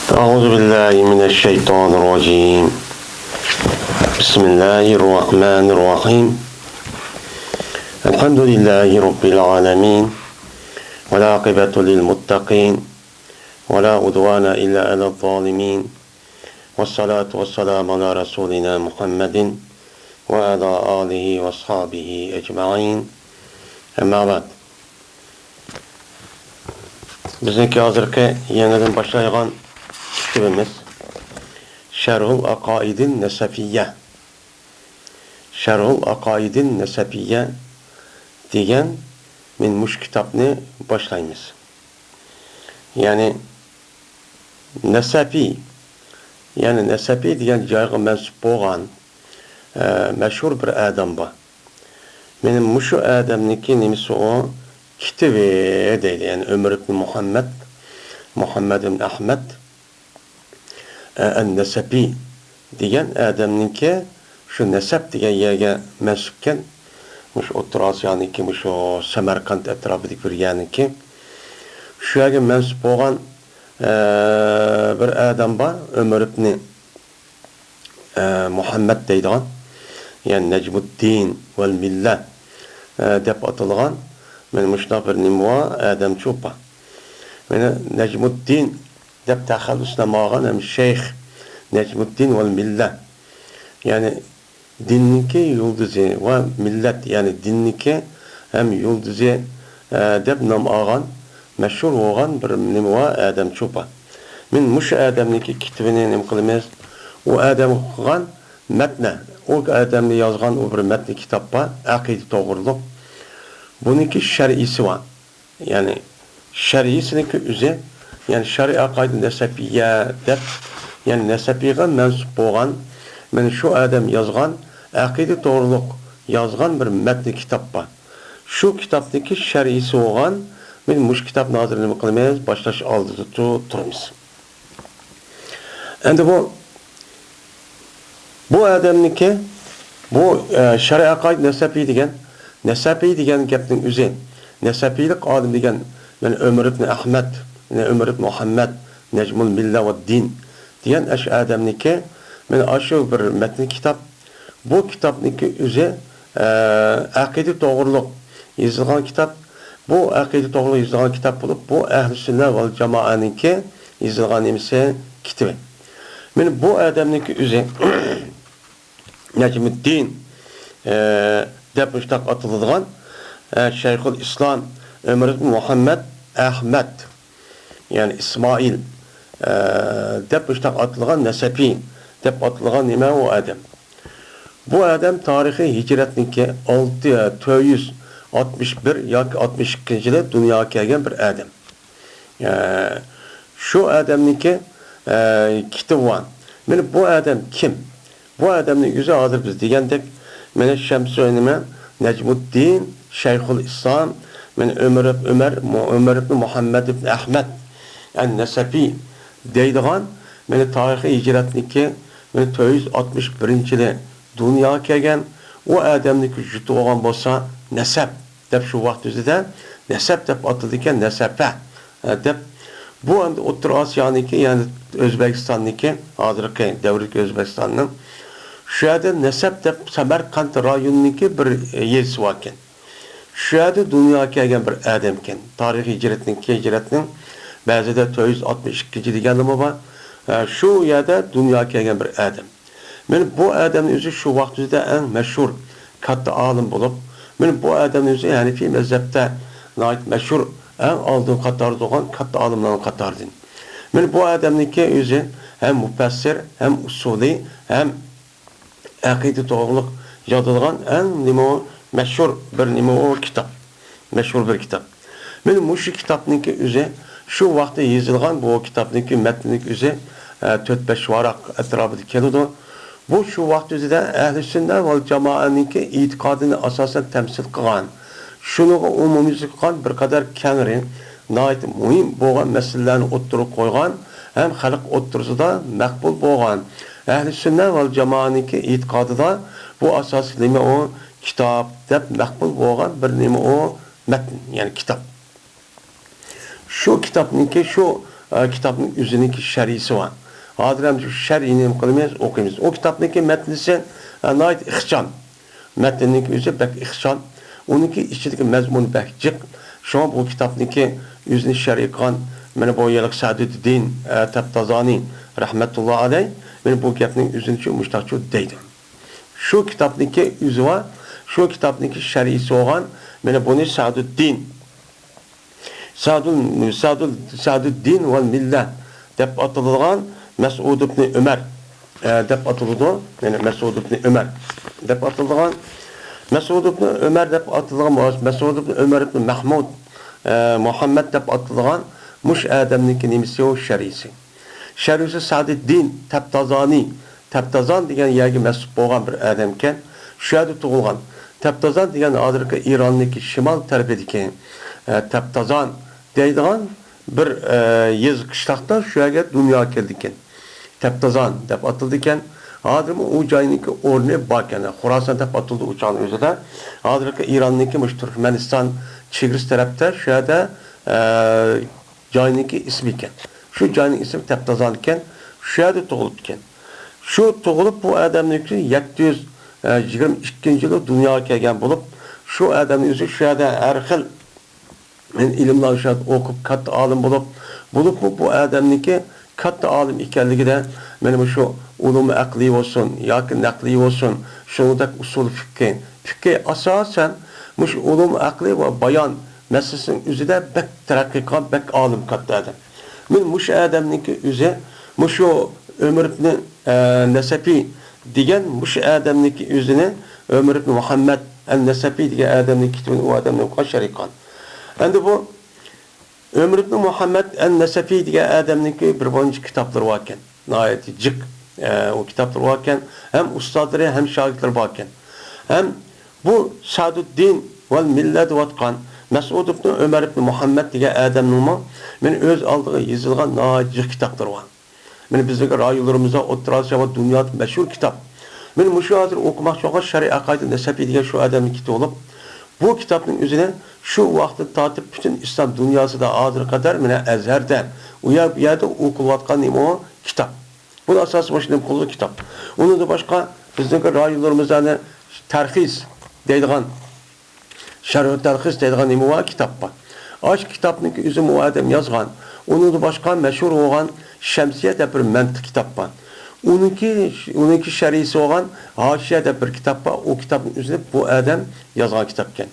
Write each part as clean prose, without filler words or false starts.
أعوذ بالله من الشيطان الرجيم بسم الله الرحمن الرحيم الحمد لله رب العالمين والعاقبة للمتقين ولا عدوان إلا على الظالمين والصلاة والسلام على رسولنا محمد وعلى آله وأصحابه أجمعين أما بعد Bizniki hazırki yeniden başlayan kitabımız Şerhul Akaidin Nesefiyye. Şerhul Akaidin Nesefiyye degan minmuş kitabını başlayımız. Yani Nesefi, yani Nesefi degan joyga mensup bo'lgan meşhur bir adam var. Benim muşu adamniki nimisi o kitabi deydi. Yani Ömer ibn Muhammed ibn Ahmed en-Nesefi degan adamniki şu Nesep degan yerga mensupken muş O'rta Osiyo'niki muş o Samarqand atrofidagi bir yerniki shu yerga mensup bo'lgan bir adam var. Ömer ibn Muhammed deydigan, yani Necmuddin vel Millet deb atalgan men muşnaq bir nimva adam cho'pa. Meni Necmuddin deb taxalluslamagan hem Şeyh Necmuddin vel Millet. Yani dinniki yıldızı ve millet, yani dinniki hem yıldızı deb nam algan meşhur olgan bir nimva adam cho'pa. Men muş adamniki kitabini nim qilamiz. O adam o'qigan metne, o adamni yozgan o bir metni kitap var, aqida to'g'riliq. Buniki şer'isi var. Yani şer'isiniki üze, yani şer'i akaid nesepiyye deb, yani nesepiga mensup bo'lgan, men şu adam yozgan aqida to'g'riliq yozgan bir metni kitap var. Şu kitapdaki şer'isi olgan, men mush kitapni hozir nima qilamiz, boshlash oldida turamiz. Endi bu adamniki bu şer'i akaid nesepi degan Nesepi degan gapning o'zi, nesepilik olim degan, yani Ömer ibn Ahmed, yani Ömer ibn Muhammed, Necmul Millet ve Din degan ash adamniki, men ashu bir metni kitap, bu kitapniki o'zi aqida to'g'riliq yozilgan kitap, bu aqida to'g'riliq yozilgan kitap bo'lib, bu ahli sunna vel jamoaniki yozilgan nimasi kitobi. Men bu adamniki o'zi Necmuddin deb müştaq atılgan Şeyhül İslam Ömer ibn Muhammed Ahmed, yani İsmail deb müştaq atılgan Nesepi deb atılgan nima o adam. Bu adam tarihi hicretniki 661 yoki 62 yılı dünyaya kelgan bir adam. Şu adamniki kitabı var. Men bu adam kim? Bu adamın yüzü hazır biz degandek, men Şemsü'nime Necmuddin Şeyhül İslam, men Ömer ibn Muhammed ibn Ahmed yani Nesefi deydigan, men tarihi hicretniki men 461 yılı dünyaya kelgan o adamniki juti olgan bo'lsa Nesep deb şu vaqt o'zida Nesep deb atıldıkken Nesepe deb bu endi O'rta Osiyo'niki, yani O'zbekistonniki, hozirgi davrdagi O'zbekistonning şu yerda Nesep deb Samarqand rayonuniki bir yersi var ekan. Şu yerda dunyoga kelgan bir adam ekan. Tarixiy hijratning ba'zida 462 deganimi bor. Şu yerda dunyoga kelgan bir adam. Men bu adamning o'zi şu vaqt o'zida eng mashhur katta olim bo'lib, men bu adamning o'zi Hanifiy mazhabda mashhur eng oldin qatorda turgan katta olimlarning qatoridan. Men bu adamniki o'zi hem mufassir, hem usuli, hem aqida to'g'riliq yozilgan eng mashhur bir kitap. Mashhur bir kitap. Men shu kitapniki o'zi shu vaqtda yozilgan bu kitapniki metniki o'zi 4-5 varaq atrofida keladi. Bu shu vaqt o'zida ahli sunna vel jamoaniki e'tiqodini asosan tamsil qilgan. Shuniga umumiylashtirigan bir qadar kengri, nihoyat muhim bo'lgan masalalarni o'ttirib qo'ygan, ham xalq o'ttirisida maqbul bo'lgan. Ahli sunna vel jamoaniki e'tiqodida bu asosiy nima o kitap deb maqbul bo'lgan bir nima o metn, yani kitap. Şu kitapniki şu kitapning o'ziniki sharisi var. Hozir ham shu sharhini qilamiz, o'qiymiz. O kitapniki metnisi nayt ixcham. Metniniki o'zi bak ixcham. Uniki ichidagi mazmun bak jiq. Şu bu kitapniki o'zini sharhi qilgan mana bu yiliq Saduddin Tabtazani rahmetullah alayh men bu gapning o'zini shu mushtaqchu deydi. Şu kitapniki o'zi var. Şu kitapniki sharhisi olgan mana buni Saduddin vel millet deb atilgan Mes'ud ibn Ömer deb atıldı. Yani Mes'ud ibn Ömer deb atılgan Mes'ud ibn Ömer deb atılgan Mes'ud ibn Ömer ibn Mahmud Muhammed deb atılgan muş adamniki nimisi o şerisi. Şerisi Saduddin Tabtazan degan yerga mas'ul bo'lgan bir adamken şu yerda tug'ilgan. Tabtazan degan hozirgi İran'daki şimal tarafidagi Tabtazan deydigan bir yez qishloqda şu yerga dunyoga keldi ekan. Tabtazan deb atildi ekan. Hozirmi u joyniki o'rni bor ekan. Xorason deb atildi u joyning o'zida. Hozirgi İran'daki mush Turkmaniston chegarasi tarafda şu yerda joyniki ismi ekan. Şu joyning ismi Tabtazan ekan. Şu yerda tug'ildi ekan. Şu tug'ilib bu adamniki 722 yılı dunyoga kelgan bo'lib, şu adamning o'zi şu yerda har xil ilimlar o'qib katta olim bo'lib bu adamniki katta olim ekanligida mana shu ulum aqli olsun yoki naqli olsun shunday usul fikr asosan mush ulum aqli va bayon masalasining o'zida bak taraqqiy qilgan bak olim katta adam. Men mush adamniki o'zi mushu Ömer ibn Nasafi degan mush adamniki o'zini Ömer ibn Muhammed el-Nasafi degan adamniki u adamning qashariqan. Endi bu Ömer ibn Muhammed el-Nasafi degan adamniki bir bonchi kitapları var ekan. Nayeti jiq o kitapları var ekan, hem ustadları hem şagirdleri var ekan. Hem bu Saduddin vel millet vatqan Mes'ud ibn Ömer ibn Muhammed degan adamning men o'z oldiga yozilgan nayet jiq kitapları var. Men bizdeki rayularımıza O'rta ve dünyada meşhur kitap. Men mushu hozir o'qimoqchi bo'lgan Shariy aqida Nasafi degan shu odamning kitobi olib, bu kitobning o'zini shu vaqtda tortib butun islom dunyosida hozir qadar mana Azharda u yerda o'qilayotgan nima kitob. Bu asosi boshlanib qolgan kitob. Uni da boshqa bizdeki rayularımızda tarxis deydigan Sharh tarxis deydigan nima kitob bor. Aş kitobning o'zi bu odam yozgan. Uni da boshqa meşhur bo'lgan Şemsiye de bir mantık kitap var. Onunki şerisi olan Haşiye de bir kitap var. O kitabın üzerine bu adam yazan kitapken.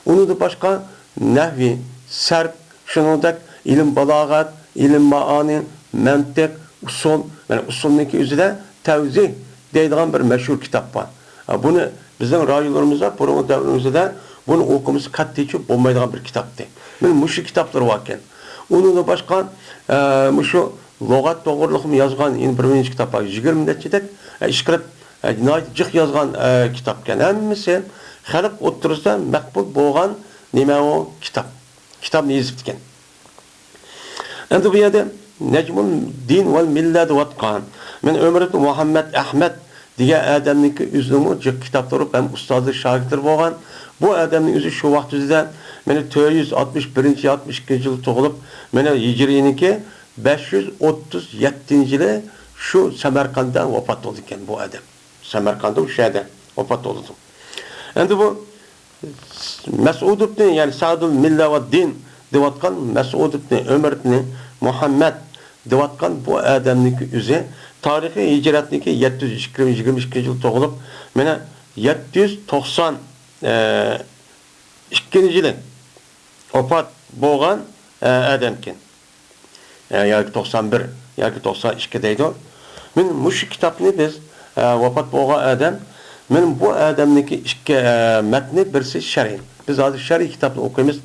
Onu da başka nehvi, serp, şunundak ilim balagat, ilim maani, mantık, usul, yani usulunki üzerine tevzih deydiğen bir meşhur kitap var. Bunu bizim rayularımızda, programı devrimizde bunu okumuz katliçi olmayacak bir kitaptı. Benim muşu kitapları varken. Onu da başka muşu Logat doğruluğumu yazgan in birinci kitap var. 20 neçedek işkirip jiq yazgan kitapken. Hemmisi xalq o'ttirsa maqbul bo'lgan nima o kitap. Kitap yozibdikan. Endi bu yerda Necmul din vel millet vatqan. Men Ömer ibn Muhammed Ahmed degan adamniki o'zini jiq kitoblari ham ustozi shogirdlar bo'lgan. Bu adamning o'zi shu vaqt o'zida meni 461-62 yil tug'ilib, meni hijriniki 537 yılı şu Samarkand'dan vefat oldu iken bu adam. Samarkand'da o şeyde vefat oldu. Endi bu Mes'ud ibn yani Sadul Milla ve Din devatkan Mes'ud ibn Ömer ibn Muhammed devatkan bu adamniki üzü tarihi hicretniki 722 yıl tug'ilib, meni 792 yılı vefat bo'lgan adamken. Yoki 91 yoki 92 deydi. Men mush kitobni biz vafot bo'lgan adam, men bu adamniki ikki matni birisi sharh. Biz hozir sharh kitobni o'qiymiz.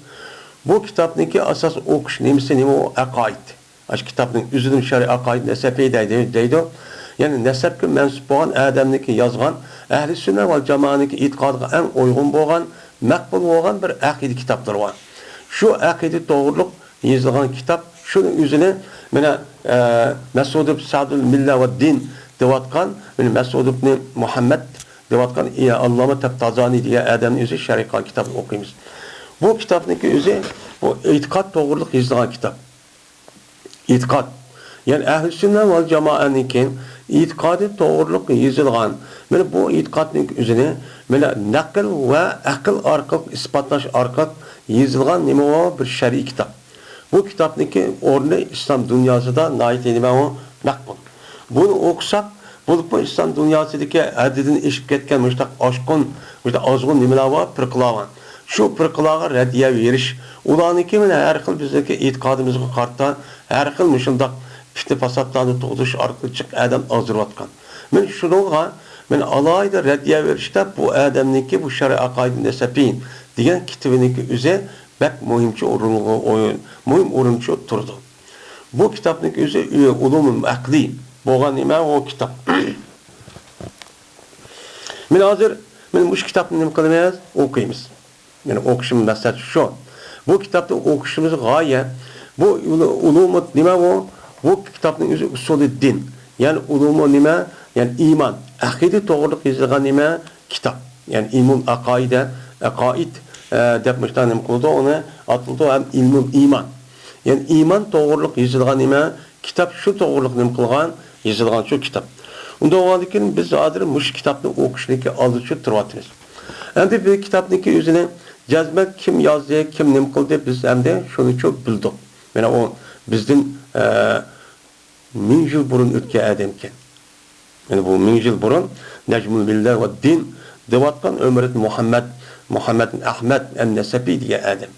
Bu kitobniki asos o'qish nimasi nima o aqoid. Ash kitobning o'zining sharh aqoid Nasafi deydi. Ya'ni nasabga mansub bo'lgan adamniki yozgan ahli sunna va jamoaniki e'tiqodiga eng uyg'un bo'lgan, maqbul bo'lgan bir aqida kitoblar bor. Shu aqida to'g'riliq yozilgan kitob şunun yüzüne mene Mes'ud ibn Sadul Milla ve Din devatkan, Mes'ud ibn Muhammed devatkan Allame Tabtazani diye adamın yüzü şerika kitabını okuyumuz. Bu kitabındaki yüzü bu itikat doğruluk yazılan kitap. e'tiqod. Ya'ni ahli sunna val jamoaniki e'tiqodi to'g'riliq yozilgan. Mana bu e'tiqodning o'zini mana naql va aql orqali isbotlash orqali yozilgan nima bir shar'iy kitob. Bu kitobniki o'rni islom dunyosida nima maqbul. Buni o'qisak, bu islom dunyosidagi haddidan eshib ketgan mushtaq oshqon, mushtaq ozg'un nimalar bor, firqalar. Shu firqalarga radiya berish, ularniki mana har xil bizdagi e'tiqodimizga qarta har xil mushundaq fitna fasodlarni tug'dirish orqali chiq adam ozdirayotgan. Men shunga men alayda radiya berishda bu odamniki bu shar'iy aqoid nasabin degan kitobniki o'zi bak muhimchi o'rinchi turdi. Bu kitobning o'zi ulumul aqli bo'lgan nima o kitob. Men hozir bu kitobni nima qilamiz? O'qiymiz. Yani o'qishim maqsad shu. Bu kitobni o'qishimiz g'oya bu ulumut nima o? Bu kitobning o'zi usuliddin. Yani ulumu nima? Yani iman, aqida to'g'riliq yozilgan nima? Kitob. Yani ilmul aqoida, aqoid deb nima qildi uni atildi ham ilmul iman. Yani iman to'g'riliq yozilgan nima? Kitob shu to'g'riliq nima qilgan? Yozilgan shu kitob. Unda o'g'andikin biz hozir mush kitobni o'qishlikka oldicha turyapmiz. Endi bu kitobniki o'zini jazman kim yozdi, kim nima qildi biz endi shuni çok bildik. Mana o bizden 1000 yıl burun o'tgan odamkan. Yani bu 1000 yıl burun Necmul Millet ve Din devatkan Ömret Muhammed Ahmet en-Nesefi diye adam.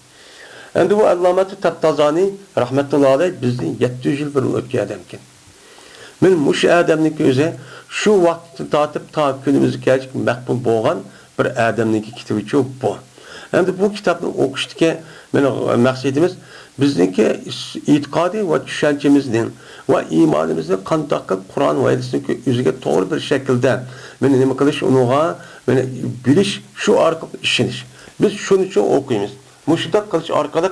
Endi bu Allamat-ı Tabtazani rahmetullahi aleyh bizden 700 yıl burun o'tgan odamkan. Men mush adamniki o'zi shu vaqtni tatib ta kunimizga maqbul bo'lgan bir adamniki kitobi çok bu. Endi bu kitobni o'qishdagi meni maqsadimiz bizniki e'tiqodi va tushunchimizning va iymonimizni qanday qilib Qur'on va hadisni o'ziga to'g'ri bir shaklda meni nima qilish, unuga meni bilish, shu orqali ishonish. Biz shuning uchun o'qiymiz. Mushundaq qilish orqali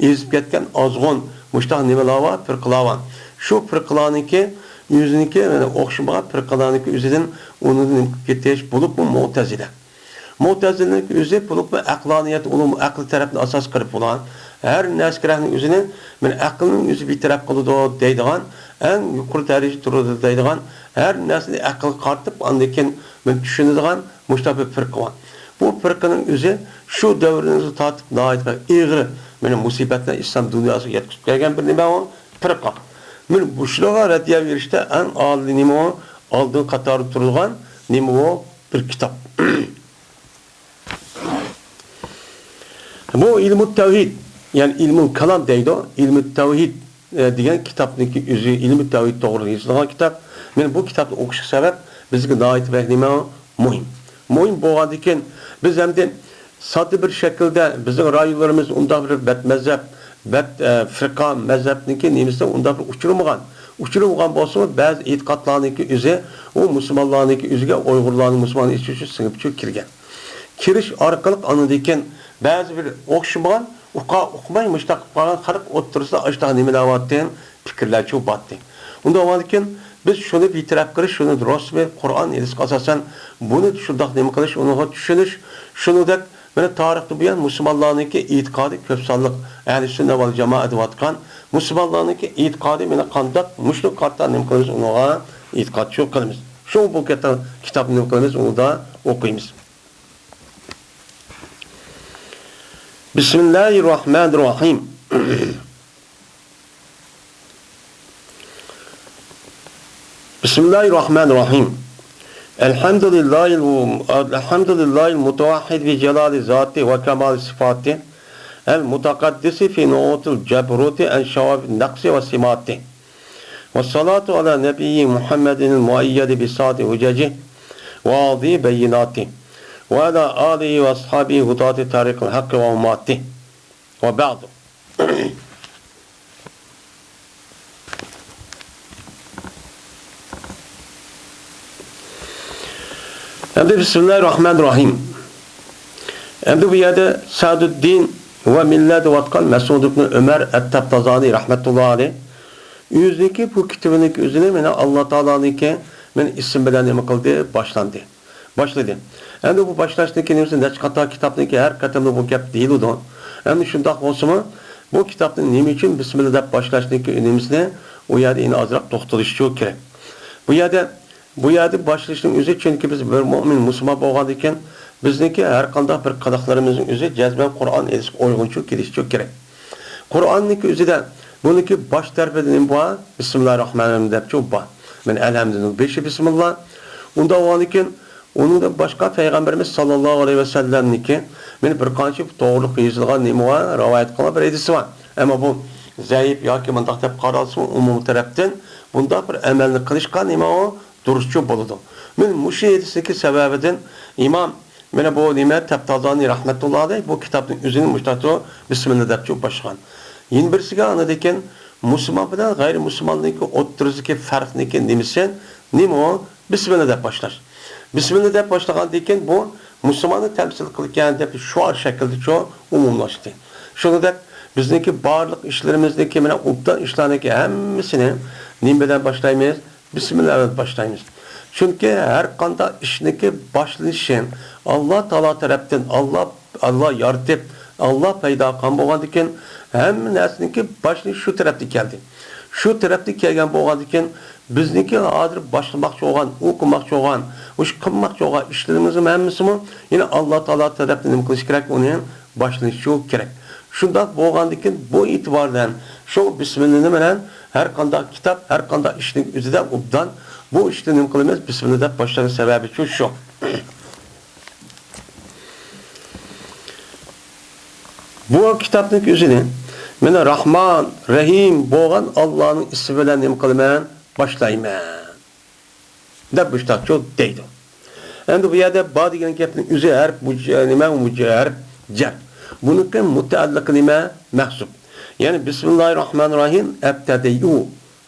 ezib ketgan ozg'on mushtaq nimalar bor, firqalar. Shu firqalarniki yüzünki yani okşamağa firqalarniki özüden onun ketiş bulup bu Mu'tezile. Mu'tezile'nin özü bulup bu aqlaniyet, ulum aql tarafını asas qilib olan her neskrahning özünün men aqlning özü bir taraf qılıdı deydigan, en yuqori darajada turadi deydigan, her narsani aql qartib andakin men tushunadigan mushtabi firqa var. Bu firqaning özü şu davrimizni tatib nəhayət ig'ir meni musibatlar İslam dünyasına yetkazib kelgan bir nima o firqa. Men bu şuraga radiya berishda en a'li nima o oldin qatori turilgan nima o bir kitap. Bu ilmu tevhid, yani ilmu kalam deydi o, ilmu tevhid degan kitapniki özü ilmu tevhid to'g'ri yozilgan kitap. Men bu kitapni o'qish sabab bizga nima nima muhim. Muhim bo'lgandan biz hamda sodda bir shaklda bizning rayonlarimiz undaq bir mazhab firqa mazhabniki nemisi unda bir uçurulmagan bo'lsa ba'zi e'tiqodlarniki o'zi u musulmonlarniki o'ziga Uyg'urlarning musulmonlar ichiga singib kirgan. Kirish orqali anadikan ba'zi bir o'xshamagan o'qimay mushtaq qilgan xalq o'tirsa ashta nimalar bo'tgan fikrlar cho'p batdi. Unda o'g'andikan biz shuni e'tirof qilish, shuni rasmiy Qur'on hadisga asosan buni shundoq nima qilish, uni tushunish, shuningdek mana tarixda bu yan musulmonlarniki e'tiqodi ko'p sonliq ahli sunna val jamoat deyotgan musulmonlarniki e'tiqodi meni qandoq mushlik qarta nima qilamiz, unga e'tiqod shu qilamiz. Shu bu kitobni nima qilamiz, unda o'qiymiz. Bismillahirrahmanirrahim. Bismillahirrahmanirrahim. Elhamdülillahi mutavahhid bi celali zati ve kemal sıfatı el mutakaddisi fi nu'utul cebruti en şavab naqsi ve simati ve salatu ala nebiyyi Muhammedin muayyedi bi saati hüceci ve adi beyinati ve ala alihi ve ashabihi hudati tariqil hakkı ve ummati ve ba'du. Endi Bismillahirrahmanirrahim. Endi bu yerde Saduddin ve Millet vatkan Mesud ibn Ömer et-Tabtazani rahmetullahi aleyh yüzdeki bu kitabının özüne meni Allah Teala'nınki men isim bilen nima qildi başladı. Endi bu başlaştaki nemisi neçkata kitapniki her katamda bu gap değil o. Endi şundaq olsa bu kitapın nima için Bismillah deb başlaştaki önemlisini o yerde yine azırak toxtalışıyor gerek. Bu yerde başlayışın özü çünkü biz bir mümin, Müslüman bolğandyken bizniki her qanday bir qadaqlarımızın özü cezben Qur'an edişik uygunçu kelişçi gerek. Qur'anniki özüde buniki baş tarafından bu Bismillahirrahmanirrahim dep çok ba. Men elhamdülillah beşi bismillah. Unda oğanıken onun da başka Peygamberimiz sallallahu aleyhi ve sellem'niki men bir qancha doğruluk yazılgan nima var, rivayet qilgan bir hadisi var. Ama bu zayıf yoki mundaq deb qaralsa umum tarafdan bunda bir amalni qilishga nima o duruşçu boludu. Men mushu hadisdagi sababidan imom mana bu nima Tabtazani rahmetullah alayh bu kitobning o'zini mushtato bismillah deb çok başlagan. Yin birisiga anadeken Müslüman bilan g'ayrimüslimonniki o'ttirisiki farqniki nimasi? Nima o? Bismillah deb boshlar. Bismillah deb boshlagandan keyin bu Müslümanı temsil qilgan deb shuar shaklda cho umumlashdi. Shuni deb bizniki barliq ishlarimizdagi mana obdan ishlarniki hammasini nima bilan boshlaymiz? Bismillah bilan boshlaymiz. Chunki har qanday ishniki boshlanishi Alloh taolo tarafdan Allah yaratib, Allah paydo qilgan bo'lgandan keyin hamma narsaniki boshlanishi shu tarafdan keldi. Shu tarafdan kelgan bo'lgandan keyin bizniki hozir boshlamoqchi bo'lgan, o'qimoqchi bo'lgan, o'sha qilmoqchi bo'lgan ishlarimizni hammasini yine Alloh taolo tarafdan nima qilish kerak, uni boshlanishi kerak. Shunday bo'lgandan keyin bu e'tibordan shu bismillah bilan har qanday kitob, har qanday ishning o'zida obdan bu ishni nima qilamiz? Bismillah deb boshlagan sababi shu. Bu kitobning o'zini mana Rahman, Rahim bo'lgan Allohning ismi bilan nima qilaman? Boshlayman. Deb boshlaydi deydi. Endi bu yerda ba degan gapning o'zi harf bu nima harf jar. Buniki mutaalliq nima? Mahsub. Ya'ni Bismillahirrahmanirrahim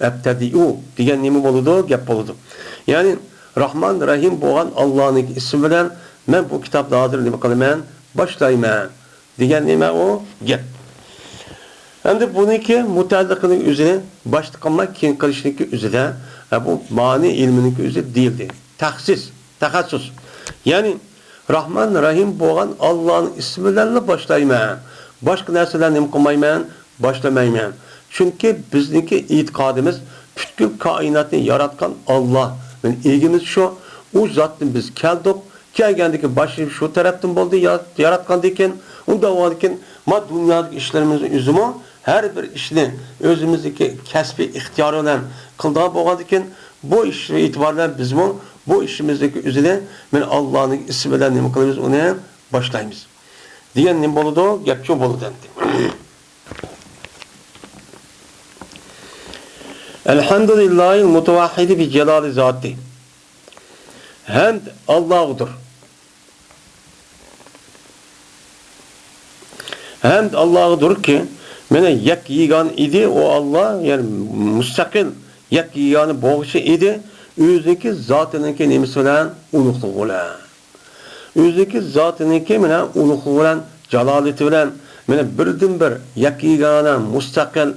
abtadiu degan nima bo'ladi? Gap bo'ladi. Ya'ni Rahman, Rahim bo'lgan Allohning ismi bilan men bu kitobni hozir nima qilaman? Boshlayman. Degan nima o? Gap. Endi buniki mutaalliqning o'zini boshqa qilmak, keyin qilishniki o'zida bu ma'ni ilminiki o'zi deyildi. Taxassus. Ya'ni Rahman, Rahim bo'lgan Allohning ismi bilan boshlayman. Boshqa narsalarni nima qilmayman, boshlamayman. Chunki bizniki e'tiqodimiz butkul koinotni yaratgan Alloh. Men egimiz shu, u zotdan biz keldik. Kelgandiki boshim shu tarafdan bo'ldi, yaratgandan keyin unda o'lgan ma dunyodagi ishlarimizni o'zimi har bir ishni o'zimizdagi kasbiy ixtiyor bilan qilgan bo'lgandan keyin bu ishni e'tiborlan bizmi bu ishimizdagi o'zini men Allohning ismi bilan nima qilamiz, uni boshlaymiz. Degan nima bo'ladi? Gapchi bo'ladi. Elhamdülillahil mutavahhidi bi celali zati. Hamd Allah'udur. Hamd Allah'udur ki mene yak yigan idi o Allah, yani müstakil yak yiganı boğuşu idi. Özünki zatınınki nemisi bilen ulukluğu bilen. Özünki zatınınki mene ulukluğu bilen, celaleti bilen mene birden bir yak yiganı müstakil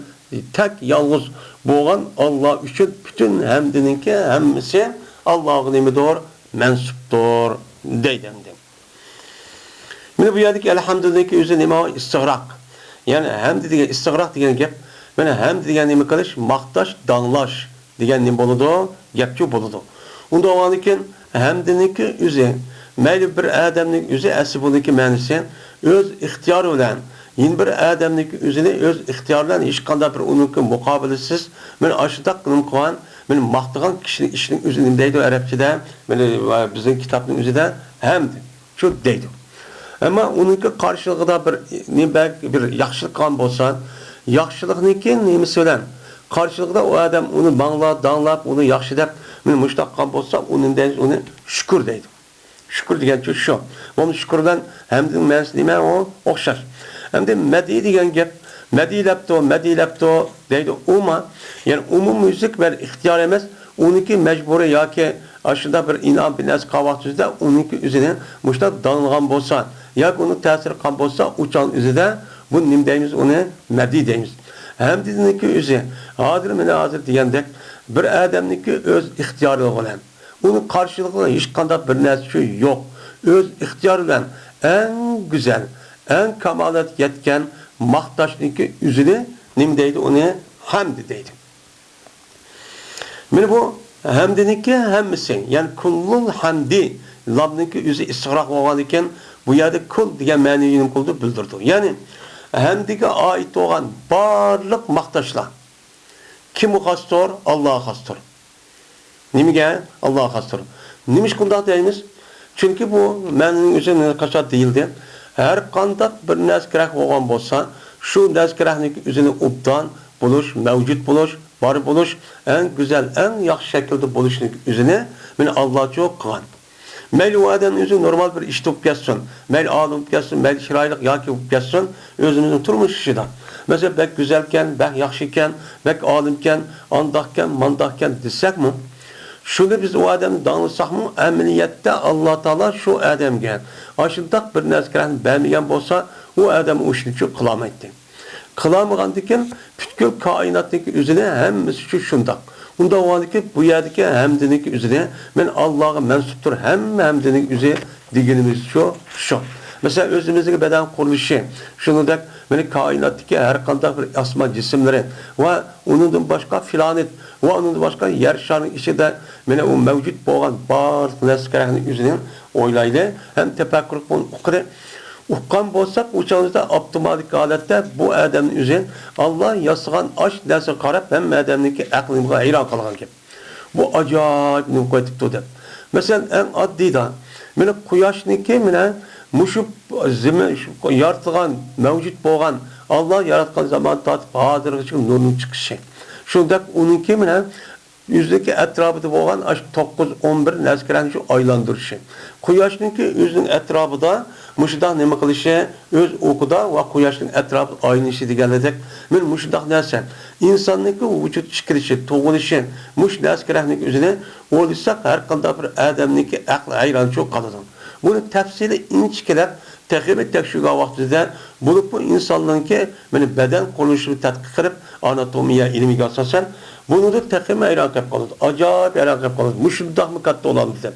tek yalnız boğan Allah üçün bütün hamdininki hemmisi Allah'ın nemidir? Mensuptur deydim. Mene bu yerdeki elhamdülillah'ki özü nima? İstiğrak. Yani hamd degan istiğrak degan gap. Mene hamd degan nima qilish? Maqtash, danglash degan nima bo'ladi? Gapchi bo'ladi. Unda o'g'anikin hamdiniki o'zi mayli bir odamning o'zi asli buniki ma'nosi o'z ixtiyori bilan yin bir odamniki o'zini o'z ixtiyori bilan hech qanday bir uniki muqobilasiz men ashudaq qilim qilgan men maqtagan kishining ishining o'zi nima deydi arabchada? Mene bizning kitobning o'zida hamd shu deydi. Ama onunki karşılığında bir yaxşılık qilgan bo'lsa, yaxşılıkniki nimasi bilan karşılığında o adam onu banglab, danglab, onu yaxshi deb men mushtaq qilgan bo'lsa, uni shukr deydi. Shukr degan shu. Bu shukrdan hamdning ma'nosi nima? O o'xshash. Hamda madi degan gap, madilabto deydi. Yani umumiylik bir ixtiyor emas, uniki mecburi yoki aşında bir inan binas qavaqtizda uniki o'zini mushtaq danilgan bo'lsa, yoki uni ta'sir qilgan bo'lsa, uçan o'zida bu nim deymiz, uni madi deymiz. Hamdiniki o'zi hozir degandek bir odamniki o'z ixtiyori bilan uni qarshiligiga hech qanday bir narsa yo'q. O'z ixtiyori bilan eng go'zal, eng kamolat yetgan maqtashniki o'zini nim deydi, uni hamd deydi. Meni bu hamdiniki hammasi, yani kullul hamdi lamniki o'zi isroq bo'lgan ekan, bu yerda kul degan ma'noni qildi bildirdi. Ya'ni hamdiga oid bo'lgan barliq maqtashlar kimga xosdir? Allohga xosdir. Nimaga? Allohga xosdir. Nima ish qildi deymiz? Chunki bu ma'noning o'zi qachon deyildi? Har qanday bir narsa kerak bo'lgan bo'lsa, shu narsa kerakning o'zini obdan bo'lish, mavjud bo'lish, bor bo'lish, eng go'zal, eng yaxshi shaklda bo'lishning o'zini meni Alloh cho'q qilgan. Mayli u odam o'zi normal bir ish topib ketsin, mayli olim bo'lib ketsin, mayli chiroyli yoki bo'lib ketsin, o'zimizning turmush ishida. Masalan, bak go'zalkan, bak yaxshikan, bak olimkan, ondaqkan, mandaqkan desakmi, shuni biz o odamni danlasaqmi, amaliyotda Alloh taolo shu odamga ashundaq bir narsalarni bermagan bo'lsa, u odam o ishni qilolmaydi. Qilolmagandikan, butkul koinotning o'zini hammasi shundoq. Unda o'g'aniki bu yerdagi hamdiniki o'zini men Allohga mansubdir, hamdining o'zi deganimiz shu. Mesela özümüzdeki beden qurilishi, shuningdek, meni koinotdagi har qanday bir osmon jismlari va undan boshqa planet va undan boshqa yer sharining ichida meni u mavjud bo'lgan bor narsalarni o'zini o'ylaydi, ham tafakkur qilib uqqan bo'lsak, o'changizda avtomatik holatda bu odamning o'zi Alloh yasagan ash narsa qarab hamma odamniki aqlimga hayron qolgan gap. Bu ajoyib nimqotibdi deb. Masalan, eng oddiyda meni quyoshniki bilan muşu yaratılgan, mevcut bo'lgan Allah yaratgan zaman tatip hazırlıcı nurun çıkışı. Şundak onun kimine yüzdeki etrafında bo'lgan 9-11 nezkiren şu aylandırışı. Quyoshninki özünün etrafında muşudak nima qilishi, öz okuda ve quyoshning etrafı aylanışı deganidek, men muşudak narsa insonniki vücut chiqarishi, tug'ilishi, mush nezkirenlik o'zini o'ylasak har qanday bir odamniki aqli hayronchi qoladi. Bunu tefsiri inçikilep, tekibet tekşüga vaktinde bulup bu insanlığınki beden kuruluşunu tetkik edip anatomiya ilmi gelsen bunu da tekime hayran kap kalır. Acayip hayran kap kalır. Muşludak mı katta olan bize.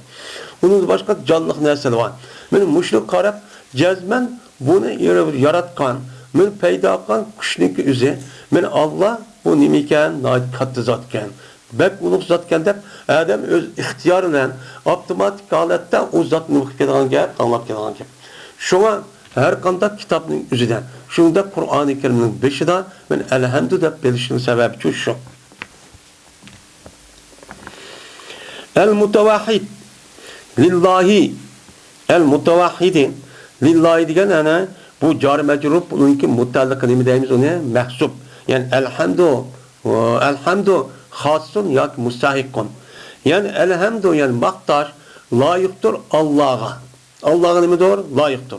Bunun başka canlılık nesli var. Benim muşluk karab cezmen bunu yaratkan, benim peyda kan kuşniki üze. Benim Allah bu nimiken, kattı zatken. Bek uluk zatken de adam öz ihtiyarıyla avtomatik halette o zatını okuyacağın gel, anlatacağın gel. Şuna her kandak kitabının üzerinden, şunu da Kur'an-ı Kerim'in beşinden ben elhamdülillah belişinin sebebi şu. El-mutevahhid lillahi el-mutevahhidin lillahi diyen ana bu cari mecrub bununki mutallık nemi deyimiz onu mehsub. Yani elhamdu hasun ya mustahikkun. Yani elhamdu yani maktaş layıktır Allah'a. Allah'a nemi doğru? Layıktır.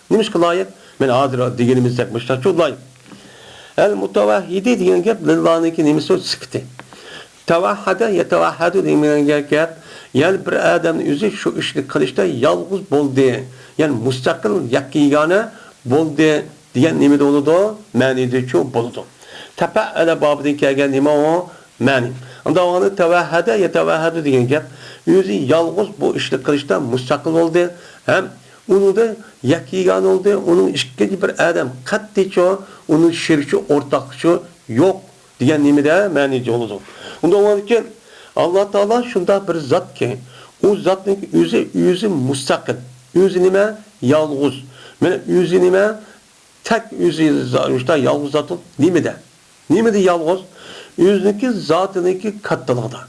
Nimiş layık? Ben adır diyenimiz yapmışlar. Çok layık. El mutevahhidi diyen gep lillah'nınki nemisi o sıkıntı. Tevahhada yetevahhadu diyen gep yani bir adamın yüzü şu işini kılışta yalnız boldu. Yani mustakil yakigane boldu diyen nemi de oldu. Manide çok boldu. Tepe'ele babından kelgen nemi o mani. Onda onu tevahhada yetevahhadu diyen gep yüzü yalnız bu işini kılışta mustakil oldu. Hem onu da yakigane oldu. Onun işkili bir adam kattiço, onun şirki ortakçı yok diyen nemi de manide oldu. Onda onun için Allah Teala şunda bir zat ki o zatın yüzü mustakil. Yüzü nime? Yalnız. Yüzü nime? Tek yüzü işte yalnız zatı nime de? Nime de yalnız? Yüzündeki zatındaki kattılığı da.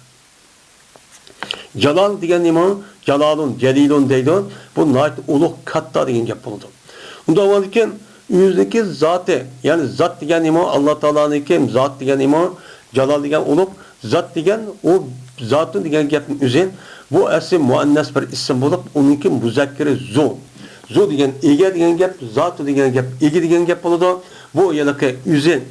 Celal diyen nime? Celalun, celilun deydi. Bu nait uluq katta diyen yapıldı. Onda onun için yüzündeki zatı yani zat diyen nime? Allah Teala'nın zat diyen nime? Celal diyen uluq. Zat diyen o zatın diyen gapın üzerine bu esim muannas bir isim bulup onunki muzakkeri zu. Zu diyen ege diyen gap, zatı diyen gap, ege diyen gap buludu. Bu yalaki üzerine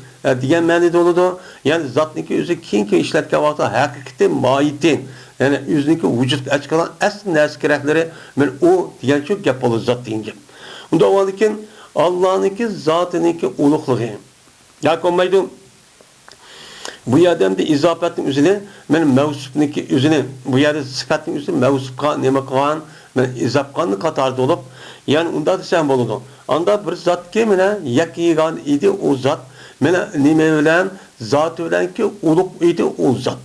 diyen mani doludu. Yani zatınki üzerine kinki işletke vakti hakikati maitin. Yani üzerindeki vücut açıklanan asıl nersi kerekleri ben o diyen çok gap buludu zat diyen gap. Onda o halde Allah'ınki zatınki uluqlığı. Ya konmaydı. Bu yerdemde izafetin üzerine benim mevsupniki üzerine bu yerde sıfatın üzerine mevsupka neme kılan ben izafkanlı katarda olup yani onda da sen buludu. Anda bir zat ki mene yakigan idi o zat mene nime bilen zat bilen ki uluk idi o zat.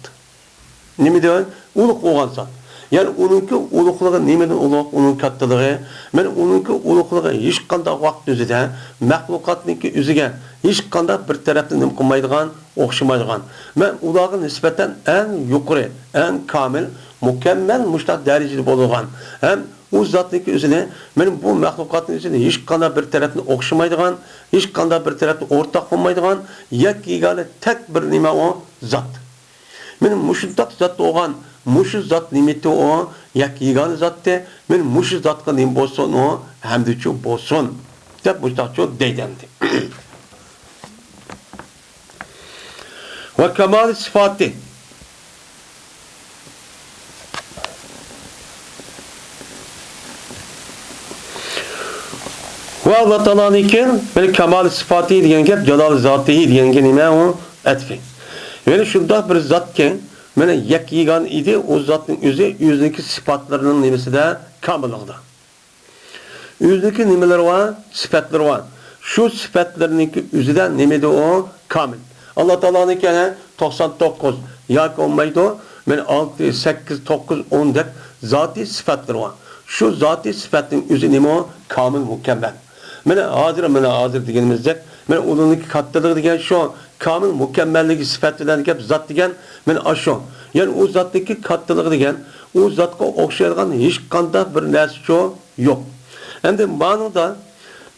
nima degan ulug' bo'lgan zot. Yani onunki uluqlığı nimeden uluq, onun katılığı, men onunki uluqlığı hiç qanday vaqt özüde, məxluqatniki üzüge hiç qanday bir tarafdan nim qılmaydigan, oxşamaydigan. Men ulağın nispeten en yuqori, en kamil, mükemmel muştaq dereceli bolğan. Hem o zatniki üzüne, men bu məxluqatın üzüne hiç qanday bir tarafdan oxşamaydigan, hiç qanday bir tarafdan ortaq olmaydigan, yak yegane tek bir nima o zat. Men muşundaq zat olğan Muşu zat nimeti o, yak yegane zatte, men muşu zatka nim bolsun o, hem de çok bolsun. Dep muştak çok deydendi. Ve kemal sıfatı. Ve Allah Teala'nın iken, ben kemal sıfatı diyen gep, celal zatı diyen nime o etfi. Yani şunda bir zat ki, Mene yak yegan idi o zatın yüzdeki sıfatlarının nimesi de kamillıqda. Yüzdeki nimeler var, sıfatlar var. Şu sıfatlarınki yüzüden nimede o kamil. Allah Teala'nın ki 99 yak olmaydı o. Men 6, 8, 9, 10 dek zati sıfatları var. Şu zati sıfatın yüzü nime o kamil, mükemmel. Mene hazır diyenimizde, mene onunki katlığı diyen şu kamil mükemmelliği sıfatlarından hep zat diyen men aşo. Yani o zattaki katlılığı diyen o zatka okşayalgan hiç qanday bir narsa yok. Hem de manada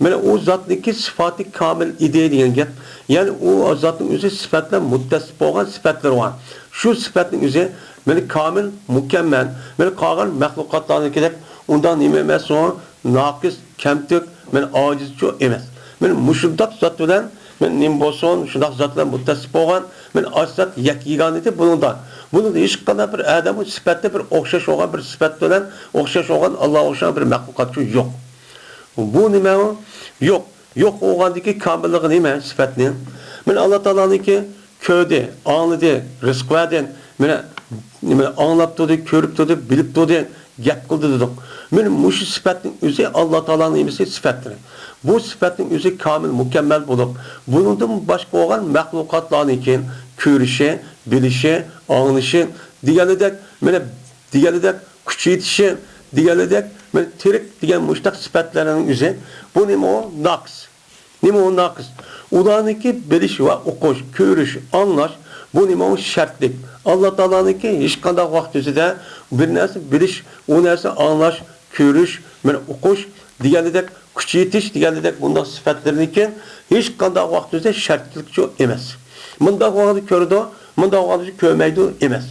men o zattaki sıfatı kamil ide diyen gap. Yani o zatın özü sıfatla muttasip olan sıfatlar var. Şu sıfatın özü men kamil, mükemmel, men qalgan məxluqatlarını kelip ondan nima emas o naqis, kemtik, men aciz çok emas. Men muşundaq zat bilan men nim bolsun, şundaq zatlar muttasip olgan, men aslat yak yegane de bunundan. Bunu da hiç qanday bir adamın sifatda bir o'xshash olgan bir sifat bilan o'xshash olgan Alloh o'xshagan bir maxluqat yo'q. Bu nima o? Yo'q. Yo'q olgandiki kamilliği nima sifatni? Men Alloh Taolo'niki ko'rdi, angladi, rizq berdi. Meni nima anglab turdi, ko'rib turdi, bilib turdi, gap qildi dedik. Men mush sifatning o'zi Alloh Taoloning nimasi sifatdir. Bu sifatning o'zi kamil, mükemmel bo'lib, bundan boshqa olgan maxluqatlarniki ko'rishi, bilishi, anlışı, diğerledek, kuçu yetişi, diğerledek, tirik diyen muştak sıfatlarının yüzü, bu nime o? Naks. Nime o naks? Ulanınki biliş ve okuş, görüş, anlaş, bu nime o şartlık. Allah Teala'nınki hiç kadar vakit yüzüde bir neresi biliş, o neresi anlaş, görüş, okuş, diğerledek, kuçu yetiş, diğerledek bundan sıfatlarınki hiç kadar vakit yüzüde şartlık çok emez. Bunda vakit gördü, bunda vakit görmeydi emez.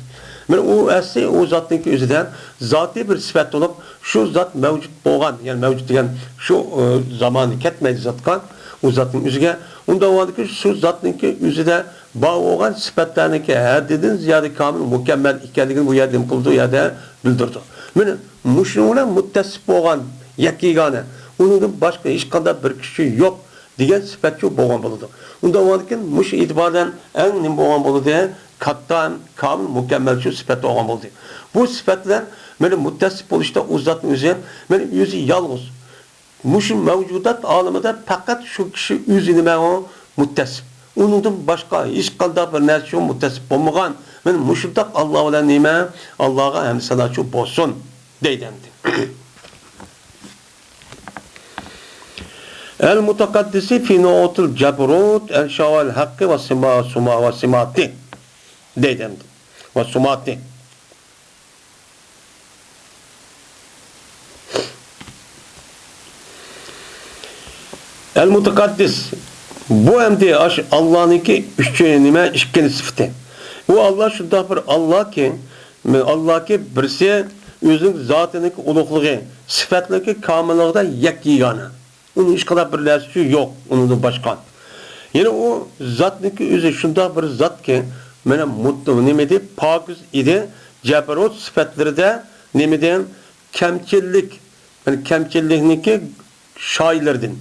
Men o asli o zatniki özüden zati bir sıfat olup şu zat mevcut olgan, yani mevcut diyen şu zamanı ketmeydi zatkan o zatın üzüge. Onda vardı ki şu zatniki üzüde bağ olgan sıfatlarınki haddedin ziyade kamil, mükemmel ikenligini bu yerden bulduğu yerde bildirdi. Men muşnuna muttasip olgan yakigane, onun başka hiç kadar bir kişi yok diyen sıfatçı boğan buludu. Onda vardı ki muş itibardan en nim boğan buludu kattan, kamil, mükemmel şu sıfat olgan buldu. Bu sıfatlar benim muttasip oluşta uzatın üzerine benim yüzü yalnız. Muşun mevcudat aleminde fakat şu kişi yüzünü ben o muttasip. Onundan başka hiç kadar bir nerede muttasip olmayan benim muşundak Allah'a ile nime Allah'a hem sana şu bolsun deydendi. El mutakaddisi fi nu'utul cebrut el şaval hakkı ve suma ve simati deydendi. Ve sumati. El mutakaddis bu emdi Allah'ınki üçüncü işkeni sıfatı. Bu Allah şunda bir Allah ki birisi özünün zatınıki uluqlığı, sıfatlığı kamillığı yak yegane. Onun hiç kadar bir neresi yok, onun başka. Yani o zatniki özü şunda bir zat ki mene mutlu nemedi pakiz idi ceberut sıfatları da nemeden kemçillik, yani kemçilliğindeki şairlerden.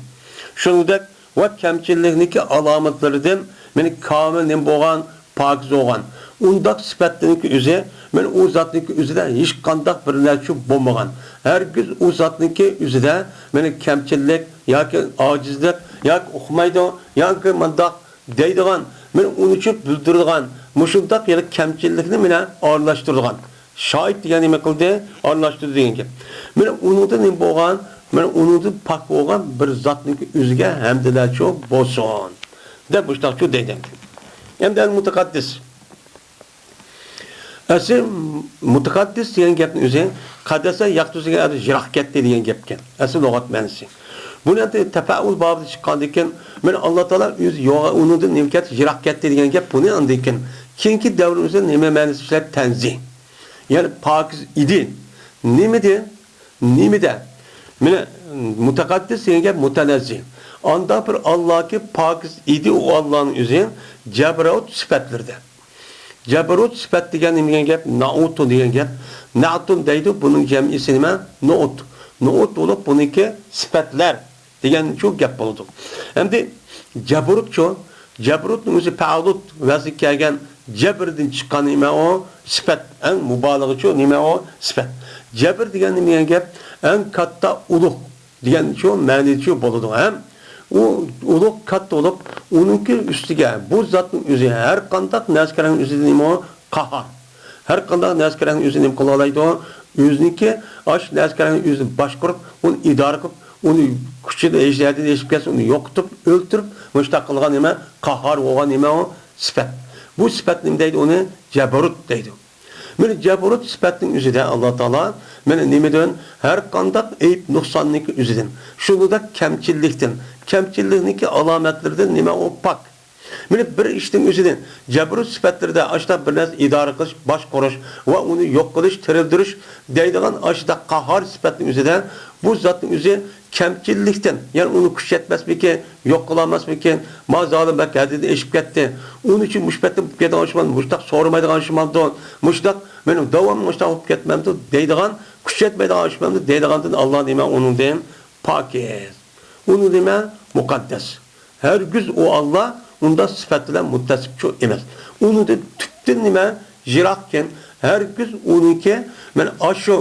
Şunda ve kemçilliğindeki alametlerden meni kamil nem boğan, pakiz olgan. Undak sıfatlarındaki özü men o zatniki özüde hiç kandak bir neresi bulmagan. Herkes o zatniki özüde meni kemçillik, yaki acizlik, yaki okumaydı, yaki mandak deydiğen Meni unutup bildirilgan muşundaq yana kamchilikni meni aralashtirgan. Şahit degan nima qildi? Aralashtirdi degan gap. Meni unutdan nima bo'lgan? Meni unutib pak bo'lgan bir zotning o'ziga hamdlar cho'q bo'lsin. Deb mustaqchu deydi. Endi mutaqaddis. Asl mutaqaddis degan gapning o'zi qadasa yaqtusiga jiroq ketdi degan gap ekan. Asl lug'at ma'nosi. Buni endi tafaul babida chiqqandan keyin men Alloh taolo o'zi yo'g'a unutdan nima ketdi, jiroq ketdi degan gap buni andan keyin keyingi davrimizda nima ma'nosi ishlab tanzih. Yani pakiz idi. Nimide? Mene mutakaddis yenge mutenezzih. Anda bir Allah ki pakiz idi o Allah'ın üzerine cebrut sıfatlardı. Cebrut sıfat diyen nimen gap naut diyen gap. Nautun deydi bunun cem'isi nime? Naut. Naut olup bununki sıfatlar diyen çok gap oldu. Hem de cebrut çoğu. Cebrut'un özü pa'lut vazik kelgen cebrden çıkan nime o sıfat. En mübalağı çoğu nime o sıfat. Cebr diyen nime gap en katta uluq diyen çoğu mani çoğu boludu. Hem o uluq katta olup onunki üstüge bu zatın özü her kandak neskerenin özü nime o kahar. Her kandak neskerenin özü nime kolalaydı o özünki aş neskerenin özü baş kurup onu idare kurup onu küçüde ejderdi değişip gelsin onu yokutup öldürüp müştak kılgan nime kahar olan nime o sıfat. Bu sıfat nimdeydi onu cebrut deydi. Mene cebrut sıfatının üzerinde Allah Teala mene nimeden her kandak eyip noksanlık üzerinde. Şunu da kemçillikten. Kemçilliğindeki alametlerden nime o pak. Mene bir işten üzerinde cebrut sıfatlarda aşta bir naz idare kılış, baş koruş ve onu yok kılış, terildiriş deydiğen aşta kahar sıfatının üzerinde bu zatın üzerinde kemçillikten yani onu kuşetmez ki yok kılamaz ki mazalim belki hadide eşip gitti. Onun için müşbetli bu kadar anışmadı. Müştak sormaydı anışmadı. Müştak benim devamlı müştak olup gitmemdi. Deydiğen kuşetmeydi anışmadı. Deydiğen Allah deme onun deyim pakiz. Onun deme mukaddes. Her güz o Allah onda sıfatıyla muttasip çok emez. Onu da tüpten deme jirakken her güz onunki ben aşı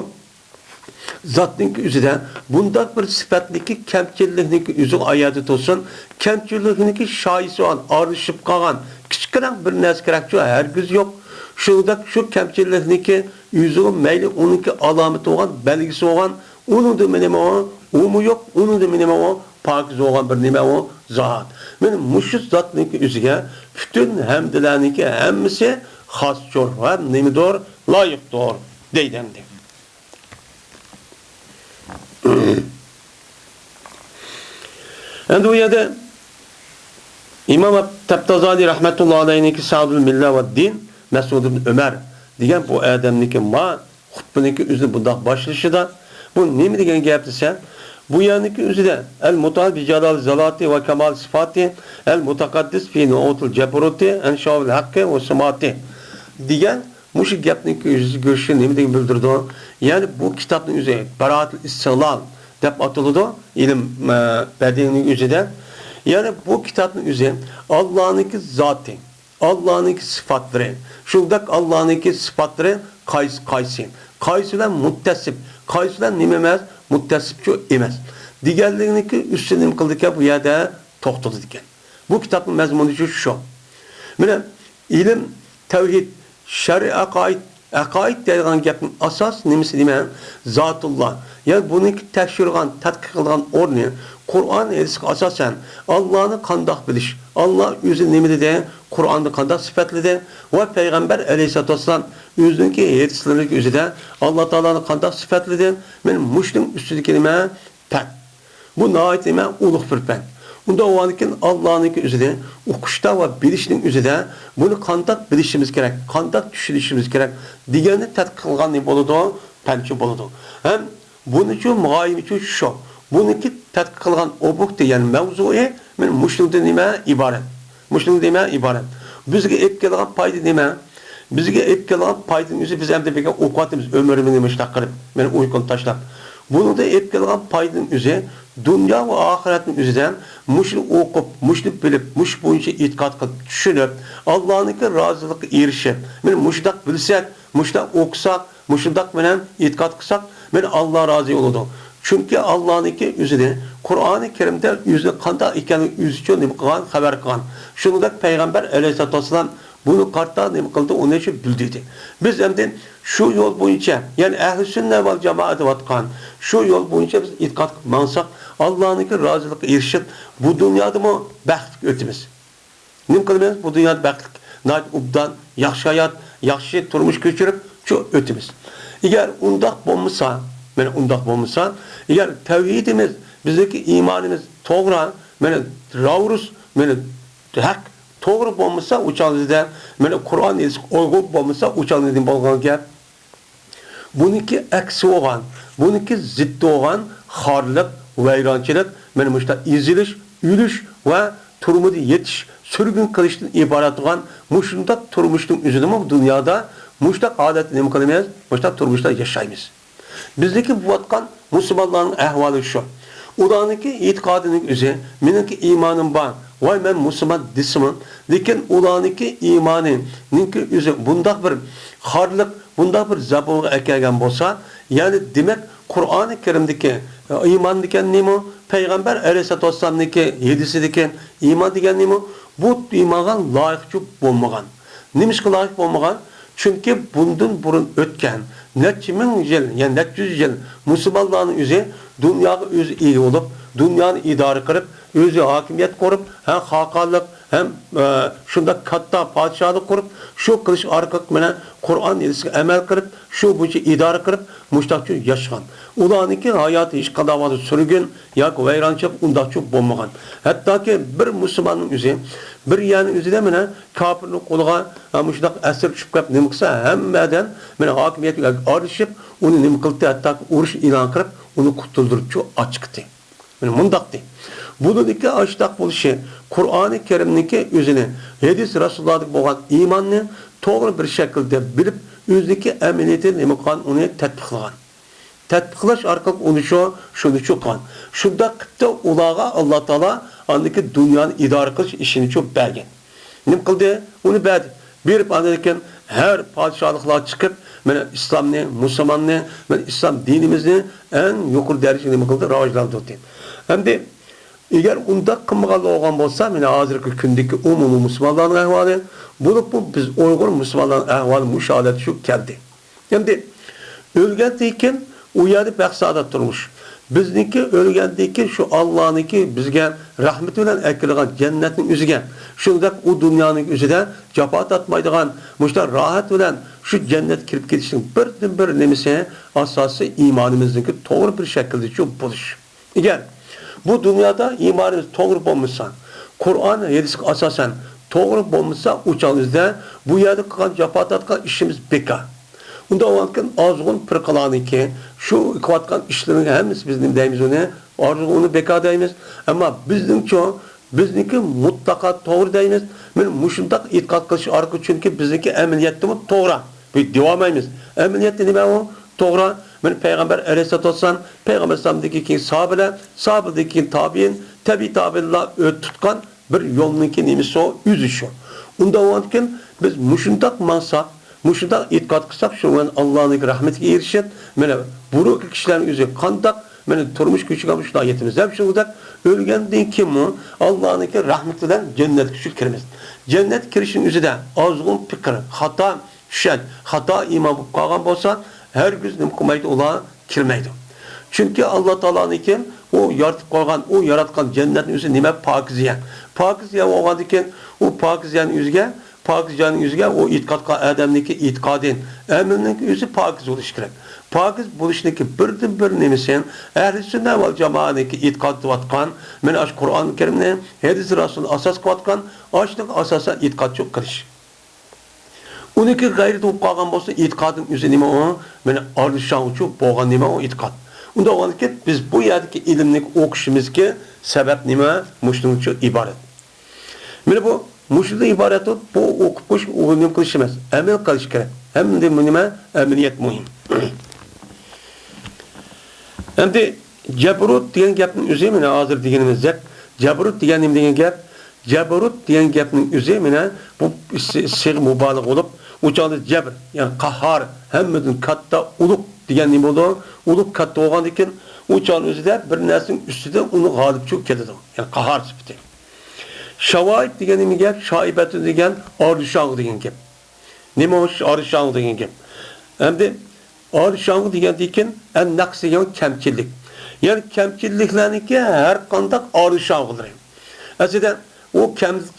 zatning üzerinde bunda bir sıfatniki kemçillikniki üzü ayadet olsun kemçillikniki şahisi olan arışıp kalan küçükren bir neskerakçı hergiz yok şurada şu kemçillikniki yüzü meyli onunki alameti olan belgisi olan onun da benim o mu yok onun da benim o pakiz olan bir nime o zat benim muşuz zatniki üzüge bütün hemdilerniki hemmisi has çor hem nimi doğru layık doğru deydemdi. Endi bu yerde İmam Tabtazani rahmetullahi aleyhinki Sa'dul Millah ve Din Mesud ibn Ömer degan bu adamniki ma xutbiniki o'zi bundaq başlashida bu nima degan gap desa bu yaniki o'zida al mutal bi jalal zalati ve kemal sifati al mutaqaddis fi nu'utul jabruti ansha'ul haqqi ve samati degan mushi gapniki o'zi go'shi nima degan bildirdi. Yani bu kitapning o'zi Baratul İstilal deb atıldı ilim bediğinin üzerinde. Yani bu kitabın üzerinde Allah'ınki zatı, Allah'ınki sıfatları, şurada Allah'ınki sıfatları kaysin. Kaysilen muttasip, kaysilen nimemez, muttasipçi emez. Diğerlerinki üstüne kıldık ya bu yerde toxtadı diken. Bu kitabın mezmunu şu. Mene ilim, tevhid, şer'i akaid deyilgan gapning asas nimasi deman zatulloh. Yani bunu tekşirgan, tadqiq qilgan o'rni Qur'on hadisga asosan Allohni qandoq bilish, Allah o'zi nima dedi, Qur'onda qandoq sifatladi va payg'ambar alayhisolatu vasallam o'zining hadislarida o'zida Alloh taoloni qandoq sifatladi. Men mushning ustidagi nima pat. Bu nihoyat nima ulug' bir fan. Bunda o anki Allah'ınki üzerinde, okuşta ve bilişinin üzerinde bunu kandak bilişimiz gerek, kandak düşünüşümüz gerek. Diğerini tadqiq qilgan ne boludu, pençe boludu. Hem bunun için muayim için şu, bununki tadqiq qilgan obuk deyen mevzuyu men muşlukda nime ibaret. Muşlukda nime ibaret. Bizge ep kelgan payda nime? Bizge ep kelgan paydın yüzü biz hem de bir okuatımız ömrümünü müştak qilib, men uykunu taşlap. Bunu da ep kelgan paydın yüzü dünya ve ahiretin üzerinden muşlu okup, muşlu bilip, muş boyunca itikat kılıp, düşünüp, Allah'ınki razılıkı erişip, ben muşdak bilsek, muşdak okusak, muşdak menen itikat kılsak, ben Allah razı oldu. Çünkü Allah'ınki yüzünü Kur'an-ı Kerim'de yüzü kanda iken yüzü için nima qilgan haber qilgan. Şuningdek Peygamber Aleyhisselatü Vesselam bunu kartta nima qildi, onu için bildirdi. Biz endi şu yol boyunca, yani Ehl-i Sünnet vel Cemaat vatkan, şu yol boyunca biz itiqad qilmansak, Allah'ınki razılıkka erişip bu dünyada mı baxtli ötimiz. Nima qilamiz? Bu dünyada baxtli, ubdan, yaxshi hayat, yaxshi turmush kechirib, şu ötimiz. Eğer undaq bo'lmasa, mana undaq bo'lmasa, eğer tevhidimiz, bizdeki imanimiz to'g'ri, mana ravrus, mana haq to'g'ri bo'lmasa, o'changizda mana Qur'on o'yg'u bo'lmasa, o'changizda bo'lgan gap. Buniki aksi bo'lgan, buniki ziddi bo'lgan xorlik, vayronchilik, mana bu ezilish, o'lish va turmushga yetish, sürgün qilishdan iborat bo'lgan mushundaq turmushning o'zida bu dunyoda mushundaq odat nima qilamiz? Mushundaq turmushda yashaymiz. Bizdeki bu vatkan Müslümanların ahvali şu. Ulanınki itikadının özü, meniki imanım var. Vay ben Müslüman disimin. Lekin ulanınki imanınki özü bundak bir harlık, bundak bir zabuğa ekelgen bolsa, yani demek Kur'an-ı Kerim'deki iman diken neymi? Peygamber Aleyhisselatü Vesselam'daki yedisi diken iman diken neymi? Bu imangan layıkçı olmagan. Neymiş layık olmagan? Çünkü bundan burun ötken, neçe min yıl, yani neçe yüz yıl Müslümanların özü, dünyaya özü iyi olup, dünyanın idare kırıp, özü hakimiyet kurup, hem hakallık, hem şunda katta padişahlık kurup, şu kılıç arkak mene Kur'an edisi emel kırıp, şu bu idare kırıp, müştakçı yaşayan. Ulanınki hayatı hiç kadavadı sürgün, yak veyrançıp, undakçı bulmagan. Hatta ki bir Müslümanın özü, bir yani özüde mene kafirlik koluğa, müştak esir çıkıp nima qilsa hammadan mana hokimiyatga arışıp, onu nima qildi, hatta urush e'lon qilib, uni qutuldirib ochiqdi. Mana mundaqdi. Buniki ashtaq bo'lishi, Qur'oni Kerimniki o'zini, hadis Rasulullohga bo'lgan iymonni to'g'ri bir shaklda bilib, o'zidagi amaliyatini nima qilgan, uni tatbiqlagan. Tatbiqlash orqali uni shuni qilgan. Shunda qildi ularga Alloh taolo andaki dunyoni idora qilish ishini bergan. Nima qildi? Uni berdi. Berib andakan her padişahlıklar çıkıp mana İslamni, Müslümanni, mana İslam dinimizni en yuqori darajada nima qildi? Rivojlantirdi. Hamda eğer unda qilmagan bo'lgan bo'lsa, mana hozirgi kundagi umumiy musulmonlarning ahvoli, bu biz Uyg'ur musulmonlarning ahvoli musholat shu keldi. Hamda o'lgandan keyin u yerda baxsadat turmuş. Bizniki o'lgandan keyin şu Alloh'niki bizga rahmeti bilan akilgan jannatning o'ziga, shunday u dunyoning o'zida jafo tatmaydigan, mushtar rohat bilan şu cennet kirib ketishning bir nimasi asosi imonimizniki to'g'ri bir shaklda shu bo'lish. Eğer bu dünyada imanimiz to'g'ri bo'lmasa, Qur'on hadisga asosan to'g'ri bo'lmasa, o'changizda bu yerda qilgan jafo tatgan ishimiz bekor. Unda olankin azgın pırkalaniki, şu ikvatkan işlerin hemimiz bizim deyimiz onu bekar deyimiz. Ama bizdeki mutlaka doğru deyimiz. Ben muşundak itikad kılışı arka çünkü bizdeki emniyette mi doğru. Bir devam eyimiz. Emniyette ne ben o? Doğru. Ben Peygamber Aleyhisselatü Vesselam, Peygamber Aleyhisselam'daki sahabedeki tabi'in, tabi tabi'la tutkan bir yolunki neymiş o? Yüzüşü. Unda olankin biz muşundak mansak, muşunda itikad kılsak şu an Allah'ın rahmetine erişip, mana buruk kişilerin yüzü kandak, mana turmuş küçük almış ayetimiz. Hep şundak ölgenden kim mi? Allah'ın rahmetinden cennet küçük kirimiz. Cennet kirişin yüzü de azgın fikir, hata şüphe, hata iman bu kalgan olsa her gün nimkumaydı ola kirmeydi. Çünkü Allah Teala'nın kim o yaratıp koygan, o yaratkan cennetin yüzü nime pakiziye. Pakiziye olgan iken o pakiziyenin yüzüge Pakizcanın yüzüge o itikadka adamdaki itikadın, emrinin yüzü pakiz oluş gerek. Pakiz buluşundaki bir nemisin, Ehl-i Sünnet vel Cemaat'daki itikadı vatkan, men aş Kur'an-ı Kerim'ne, hadis-i Rasul'un asas vatkan, aşlık asasa itikad çok kırış. Onunki gayret olup kalgan bolsa itikadın yüzü nime o, men arışan uçu boğan nime o itikad. Onda o ki biz bu yerdeki ilimlik okuşumuzki sebep nime, muşlum uçu ibaret. Men bu muşluda ibaret olup bu okupuş uyum kılış emez. Emel kılış gerek. Hem de nime emeliyet muhim. Hem de Cebrut diyen gapning o'zi mana hozir deganimizdek, Cebrut degan nima degan gap? Cebrut degan gapning o'zi mana bu sig' mubolig' bo'lib, o'chog'da jabr, ya'ni qahhar, hammadan katta ulug' degan nima bo'ldi? Ulug' katta bo'lgandan keyin u çağın özüde bir neslin üstüde onu galip çok kelidi. Yani kahar sıfatı. Şavaib degenimi gap, şaibeti degen arışağı degen gap. Nima o arışağı degen gap? Endi arışağı degen dekin en naqs degan kamchilik. Yani kamchiliklarniki har qanday arışağıdır. Aslida o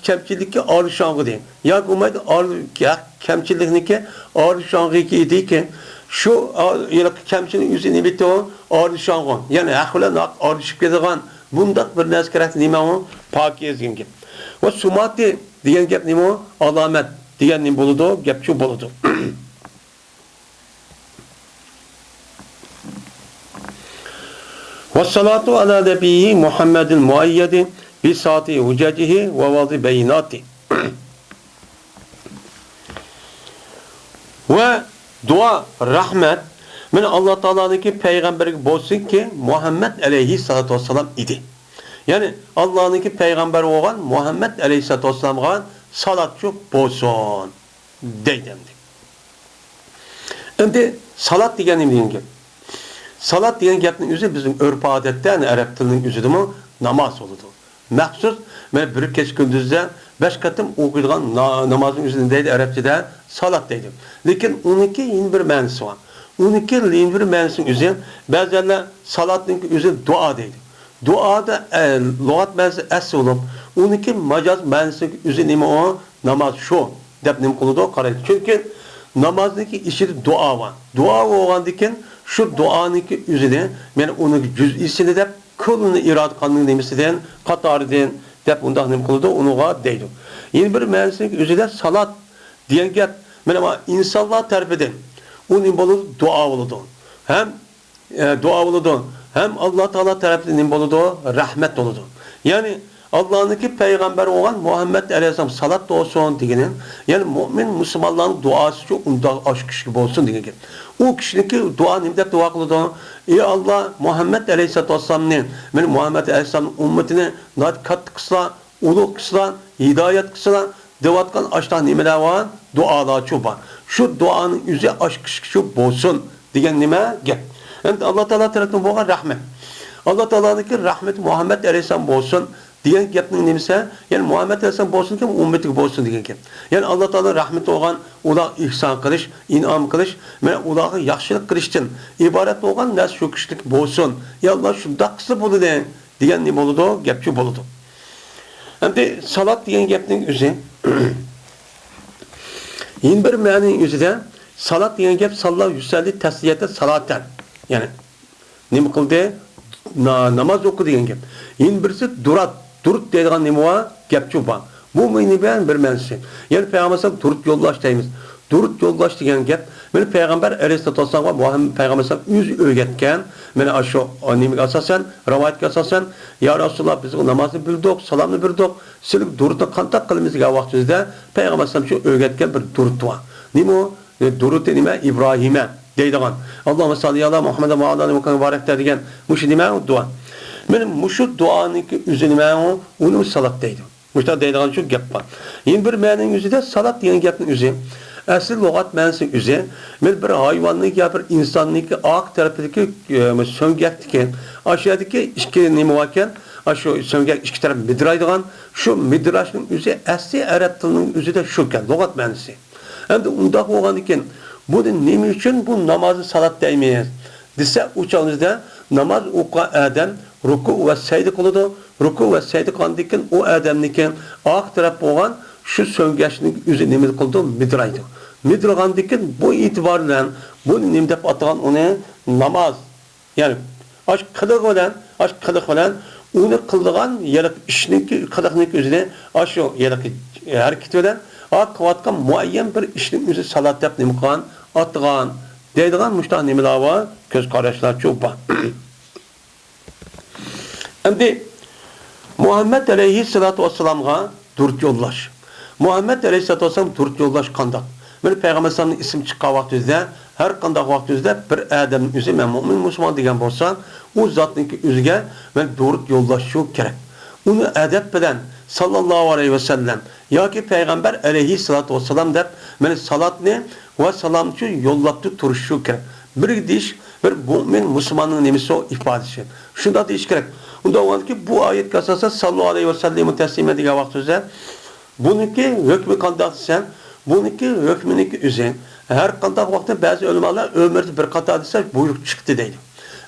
kamchilikka arışağı deyin. Ya bo'lmaydi kamchilikniki arışağı ki şu kamchilik yüzüne bitti o arışağı. Yani ahvela arışıp ketadigan bundaq bir narsa kerak nima o pokiz degan gap. Ve sumati degan gap nima o alamet degan nima bo'ladi, gap shu bo'ladi. Ve salatu ala nebiyyi Muhammedil muayyedi bi saati hucacihi ve vazi beyinati. Ve dua, rahmet, men Allah Teala'nınki peygamberi bolsun ki Muhammed aleyhissalatu vesselam idi. Yani Allah'ınki peygamber olan Muhammed aleyhissalatu vesselam'a salatçı bolsun deydim. Şimdi salat degen nima degan gap? Salat degan gapning o'zi bizim örf adetde, yani Arap tilining o'zida namoz bo'ladi. Maxsus men bir kecha kunduzda 5 qatim o'qiydigan namozning o'zini deydi arabchada salat deydi. Lekin uniki yeni bir ma'nosi bor. Uniki yeni bir ma'nosining o'zi ba'zanlar salatning o'zi duo deydi. Duoda lug'at ma'nosi as bo'lib, uniki majoz ma'nosi o'zi nima o? Namoz shu deb nima qiladi qaraydi. Chunki namozniki ichida duo bor. Duo bo'lgandan şu duaniki üzerine men onun cüz'isini dep kılını irad kanının nemisinden katariden dep undan nem kıldı onuğa deydi. Yeni bir mevsimlik üzerine salat diyen gap men ama insanlar tarafından onun bolu dua oldu. Hem dua oldu hem Allah Teala tarafından nem bolu rahmet oldu. Yani Allah'ınki peygamber olan Muhammed Aleyhisselam salat da olsun diyenin, yani mümin Müslümanların duası çok unda aşk gibi olsun diyenin. O kişininki dua nimde dua kıldı. Ey Allah Muhammed Aleyhisselam'ın, benim Muhammed Aleyhisselam'ın ümmetine kat kısla, ulu kısla, hidayet kısla, devatkan aştan nimeler var, dualar çok var. Şu duanın yüzü aşk şu olsun diyen nime gel. Yani Allah Teala tarafından bu rahmet. Allah Teala'nınki rahmet Muhammed Aleyhisselam olsun. Diyen gapning nimasi, yani Muhammed Aleyhisselam bolsun ki ümmetiga bolsun degan gap. Yani Allah Teala rahmet olgan, ular ihson qilish, in'om qilish, men ularga yaxshilik qilishdan iborat bo'lgan narsa shu kishilik bolsun. Ya Allah shunday qilsa bo'ladi degan nima bo'ladi? Gap shu bo'ladi. Endi salat degan gapning o'zi yeni bir ma'noning o'zida salat degan gap sallallohu yusalli tasliyata salatan. Yani nima qildi? Namoz o'qi degan gap. Yeni birisi durat Durut deydigan nima var? Gap shu bor. Bu meni bilan bir ma'nosi. Yani Peygamber durut yo'llash deymiz. Durut yo'llash degan gap, meni Peygamber Aleyhissalatu vesselam va Muhammed Peygamber o'zi o'rgatgan. Meni shu nimaga asosan, rivoyatga asosan, ya Rasululloh biz namozni bildik, salomni bildik. Siz durutni qanday qilamiz degan vaqtimizda Peygamber sallam shu o'rgatgan bir durut bor. Nima o? Durut nima? İbrahim'e deydigan. Allohumma salli ala Muhammed va ala alihi mubarak degan. Bu şey nima? Dua. Benim muşu duanınki üzerine onu salat deydi. Muşta deydiğin şu gap var. Yeni bir ma'nının üzerinde salat diyen gapın üzeri. Asıl lügat ma'nısının üzeri. Men bir hayvanlık ya bir insanlık ak tarafındaki söngektiken aşağıdaki iki nime varken şu söngek iki taraf midraydigan şu midraşın üzeri asli Arap dilinin üzerinde şu kan lügat ma'nısı. Hem de undaq olgan iken bu nime için bu namazı salat deymeyiz. Dese uçağınızda namaz okuyan adam ruku ve secde kılıdı. Ruku ve secde kılandıkken o adamniken ak taraf olan şu söngeçinin üzerine nimde kıldı midraydı. Midragandıkken bu itibarla bu nimde atılan onu namaz yani aşk kılık olan onu kıldığan yalık işinin kılıkının üzerine aşağı yalık hareket eden ak kıvatkan muayyen bir işinin üzerine salat yap nimde kılan atılan deydiğen müştah nimeler var göz kardeşler çok var. Şimdi Muhammed Aleyhisselatü Vesselam'a dört yollaş. Muhammed Aleyhisselatü Vesselam dört yollaş kandak. Ben Peygamber Sallam'ın isim çıkan vaktimizde, her kandak vaktimizde bir adamın yüzü, ben mümin Müslüman degen bolsan, o zatınki yüzüge ben dört yollaş yok gerek. Onu edep bilen sallallahu aleyhi ve sellem, ya ki Peygamber Aleyhisselatü Vesselam der, ben salat ne ve salamçı yollattı turuşu gerek. Bir deyiş, bir mümin Müslümanın nemisi o ifadesi. Şunda deyiş gerek. Onda olan ki bu ayet kasasa sallallahu aleyhi ve sellem'i teslim edilen vakti üzere bununki hükmü kandat sen, bununki hükmününki üzerine. Her kandak vakti bazı ölümalar ömürde bir kata dese buyruk çıktı değil.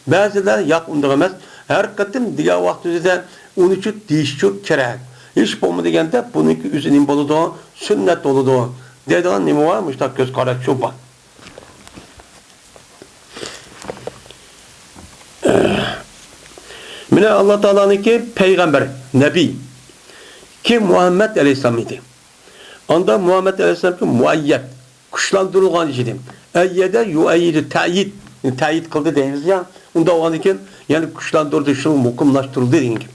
Bazılar yak undurmaz. Her katım diğer vakti üzere onun için deyiş çok gerek. Hiç bu mu degende bununki üzerine boludu, sünnet oludu. Dediğin ne varmış da göz kara çoban. Mine Allah Teala'nın ki peygamber, nebi ki Muhammed Aleyhisselam idi. Anda Muhammed Aleyhisselam ki muayyet, kuşlandırılgan idim. Eyyede yu'eyyidu tayit kıldı deyimiz ya. Onda o anken yani kuşlandırdı, şunu mukumlaştırıldı deyin gibi.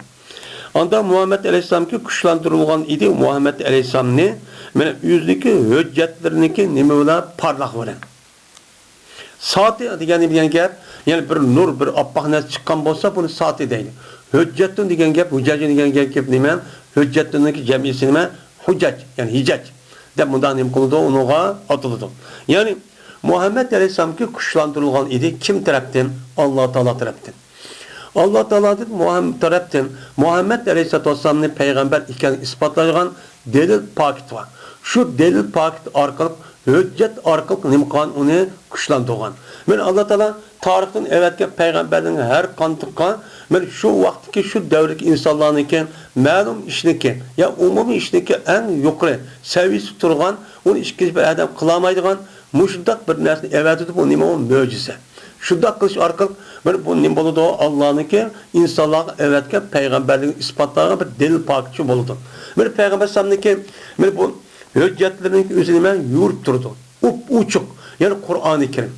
Anda Muhammed Aleyhisselam ki kuşlandırılgan idi. Muhammed Aleyhisselam ne? Mine yüzdeki hüccetlerindeki nimeler parlak veren. Saati degan gap, yani bir nur, bir appak narsa chiqqan bo'lsa, buni saati deydi. Hujjatun degan gap, hujjatun degan gap nima? Hujjatunki jamisi nima? Hujjat, yani hijaj. Deb bundan nim qildi, unuga atildi. Yani Muhammed Aleyhisselamki kushlantirilgan edi. Kim tarafdan? Alloh taolo tarafdan. Alloh taolodan Muhammed tarafdan Muhammed Aleyhisselamni payg'ambar ekanini isbotlagan delil paket var. Şu delil paket orqali hüccet arkalık nimkan onu kuşlandırgan. Men Allah Teala tarixten evetke peygamberlerin her kantıkka men şu vaktki şu devrdeki insanlarınki ma'lum işniki ya umumi işniki en yukarı seviyesi turgan onu işkiz bir adam kılamaydıgan muşundak bir narsa evet edip o nima o mucize. Şundak kılış arkalık men bu nim boludu Allah'ınki insanlar evetke peygamberlerin ispatlayan bir delil paketçi boludu. Men peygamber sallallahu men bu hüccetlerinin üzerine yurt durdu. Uçuk. Yani Kur'an-ı Kerim.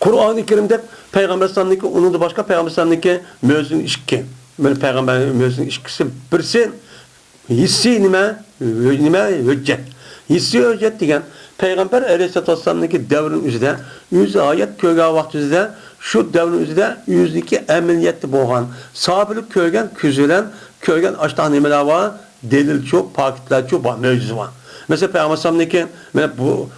Kur'an-ı Kerim'de Peygamber sallallahu onun da başka Peygamber sallallahu mözün işki. Böyle Peygamber mözün işkisi birisi hissi nime hüccet. Hissi hüccet degen Peygamber aleyhisselam'daki devrin üzerinde yüz ayet köyga vakti üzerinde şu devrin üzerinde yüzdeki emeliyetli boğan sabırlık köygen küzülen köygen açtan nimeler var. Delil çok, paketler çok, mevzusu var. Mesela Peygamber sallallahu bu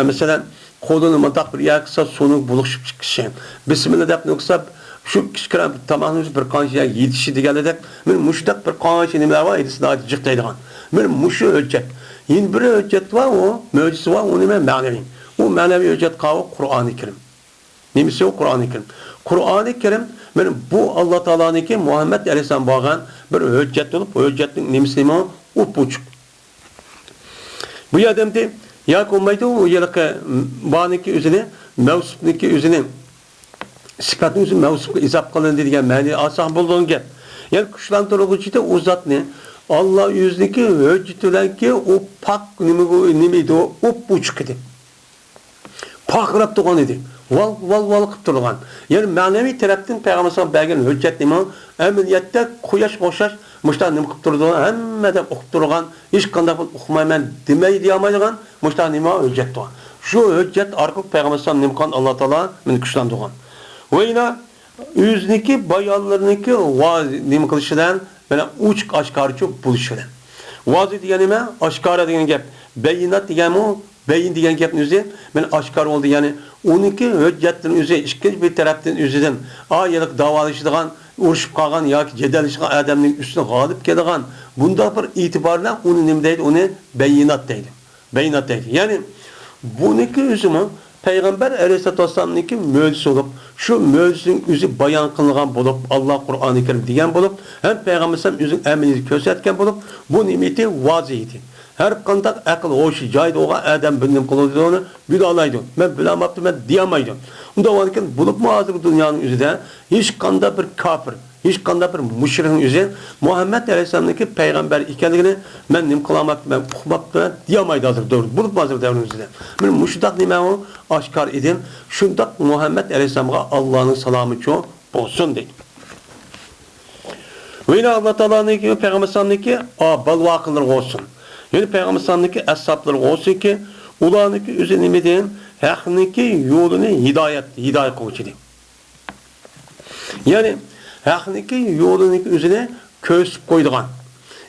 mesela kolunu mantak bir yaksa sonu buluşup çıkışın. Bismillah deyip yoksa şu kişilerin tamamını bir kanşıya yetişi diğerleri men müştak bir kanşı neler var edisi daha cıktaydıgan. Men müşü ölçek. Yine bir ölçek var o mevzusu var onu men manevi. O manevi ölçek kavu Kur'an-ı Kerim. Nemisi o Kur'an-ı Kerim. Kur'an-ı Kerim benim bu Allah Teala'nın ki Muhammed Aleyhisselam bağın bir hüccet olup o hüccetin nemisi mi upuçuk. Bu adamda ya konmaydı o yılki bağınki üzerine mevsupniki üzerine sıfatın üzerine mevsupka izap kılındı diyen mani asah bulduğun gel. Yani kuşlandırıcı da o zat ne? Allah yüzdeki hüccetülen ki o pak nimiydi o upuçuk idi. Pakrap doğan idi. Val kıp durgan. Yani manevi taraftan Peygamber sallallahu aleyhi ve sellem hüccet nima? Ameliyatda quyosh o'xshash mushtan nima qilib turdi? Hammadan o'qib turgan, hech qanday o'qimayman demay deyamaydigan mushtan nima hüccet turgan. Shu hüccet orqali Peygamber sallallahu aleyhi ve sellem Allah Taala meni kuchlantirgan. Va yana yüzniki bayanlarniki vaz nima qilishidan mana uch oshkorchi bo'lishidan. Vaz degani nima? Oshkora degan gap. Bayinat degani beyin degan gapning o'zi men oshkor oldu yani onunki hüccetlerin üzeri ikkinchi bir tarafdan o'zidan ayılık davalashadigan urushib qolgan yoki jadalashgan odamning üstüne g'olib keladigan bunda bir itibarla uni nima deydi? Uni bayinat deydi. Bayinat deydi. Yani buniki o'zimi Peygamber Aleyhisselam'nınki mucize olup şu mucizenin o'zi bayon qilingan bo'lib Allah Kur'an-ı Kerim degan bo'lib hem Peygamber sallallahu o'zining amalini ko'rsatgan bo'lib bu nimati vaziydi. Her kandak akıl hoşu caydı oğa adam benim kılığını bilalaydı. Ben bilamaptım ben diyamaydım. Onda varken bulup mu hazır dünyanın üzerinde hiç kanda bir kafir, hiç kanda bir müşrikin üzerinde Muhammed Aleyhisselam'daki peygamber ikenliğini ben nim kılamaptım ben okumaktım diyamaydı hazır doğru. Bulup mu hazır devrin üzerinde. Ben müşridak nime o aşkar edin. Şundak Muhammed Aleyhisselam'a Allah'ın salamı çok olsun dedi. Ve yine Allah Teala'nın ki Peygamber Aleyhisselam'daki balvakılır olsun. Yani Peygamber sallallahu ashabları olsun ki ulanıki üzerinimeden hakkındaki yolunu hidayet kılmıştı. Yani hakkındaki yolunu üzerine kösüp koyduğun.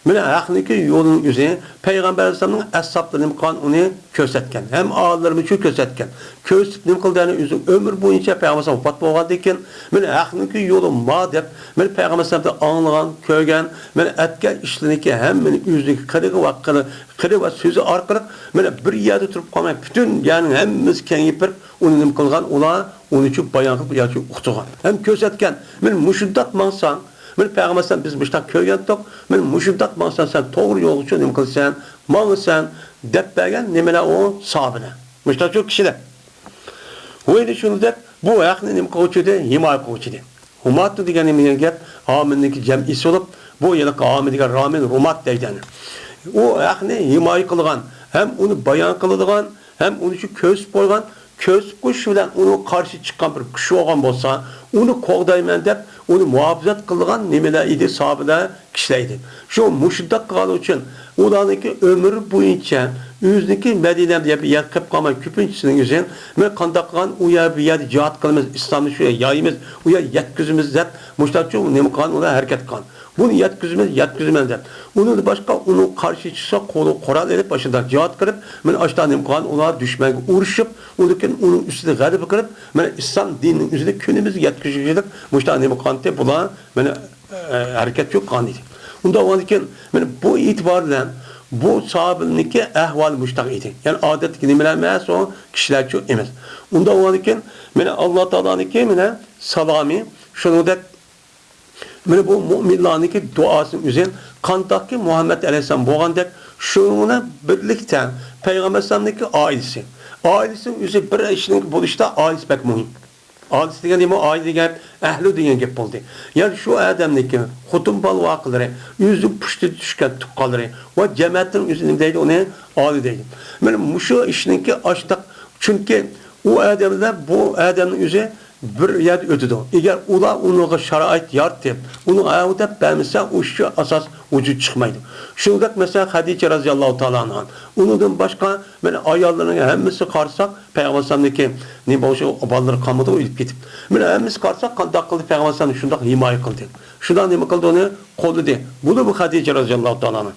Mana haqniki yo'lning o'zi payg'ambar alayhisolamning ashablari nima qilgan uni ko'rsatgan. Ham olimlarimiz shu ko'rsatgan. Ko'rsatib nima qilgani o'zi umr bo'yicha payg'ambar alayhisolam vafot bo'lgandan keyin mana haqniki yo'li ma deb mana payg'ambar alayhisolamdan anglagan, ko'rgan, mana atgan ishlarniki hammani o'zligi qili va so'zi orqali mana bir yerda turib qolmay butun ya'ni hammamiz kengayib uni nima qilgan ular uni uchun bayon qilib yoki o'qigan. Ham ko'rsatgan. Men mushundoq mansang men payg'ambarsan biz müştak ko'rgandik. Men mushundoq mansan sen to'g'ri yo'l uchun nima qilsan, mansan deb bergan nimalar o sahabina. Müştak çok kishilar. O'yni shuni deb bu haqni nima qiluvchi, himoya qiluvchi. Humat degan nima gap? Aminniki jam'isi bo'lib, bu yili qavmi degan Ramin Rumat deydi. O haqni himoya qilgan, ham uni bayon qiladigan, ham uni uchun ko'z qo'ygan, ko'z qo'yish bilan uni qarshi chiqqan bir kishi olgan bo'lsa, uni qo'g'dayman deb uni muhofazat qilgan nimalar edi sahobalar kishlaydi. Shu mushiddat qilgan uchun ularniki umr bo'yicha o'zniki Madinada yer qilib qolmay ko'pinchisining o'zin men qanday qilgan u yerda jihad qilamiz, islomni shu yoyimiz, u yer yetkazimiz deb mushtaqchi nima qilgan ular harakat qilgan. Bunu yetkizmez deb. Onun başka onu karşı çıksa kolu Kur'an edip başından cihat kırıp men açtan imkan onlar düşmeye uğraşıp onun üstüne galip kırıp men İslam dininin üzerinde künümüz yetkizicilik müştan imkan te bula men hareket yok kandı. Onda o anken men bu itibarla bu sahabeninki ehval müştak idi. Yani adet kelimeler o kişiler çok emez. Onda o anken men Allah Teala'nınki men salami şunu da mana bu mu'minlarniki duasının üzerine qandaqki Muhammed Aleyhisselam bo'lgandek şuna birlikte Peygamber Aleyhisselam'daki ailesi. Ailesinin üzeri bir işinin buluşta ailesi pek mühim. Ailesi degan nima? Aile degan ahli degan gap bo'ldi. Yani şu adamniki xutun bal vaqilari, yüzü pushti tushgan tuqqanlari va jamiyatning üzerine deydi onu aile deydi. Mana mushu ishninki açtaq çünkü o adamlar bu adamning üzeri bir yer ötüdü. Eğer ular onunla şarait yaratıp, onu ayağıda vermişse o şu asas vücut çıkmaydı. Şurada mesela Hadice radıyallahu ta'ala anha. Ondan başka ben ayarlarının hemmisi karşısak Peygamber'deki ne boşu obalları kalmadı o ilip gidip. Ben hemmisi karşısak kandak kıldı Peygamber'den şundan himaye kıldı. Şundan ne kıldı onu kolu de. Bu da bu Hadice radıyallahu ta'ala anha.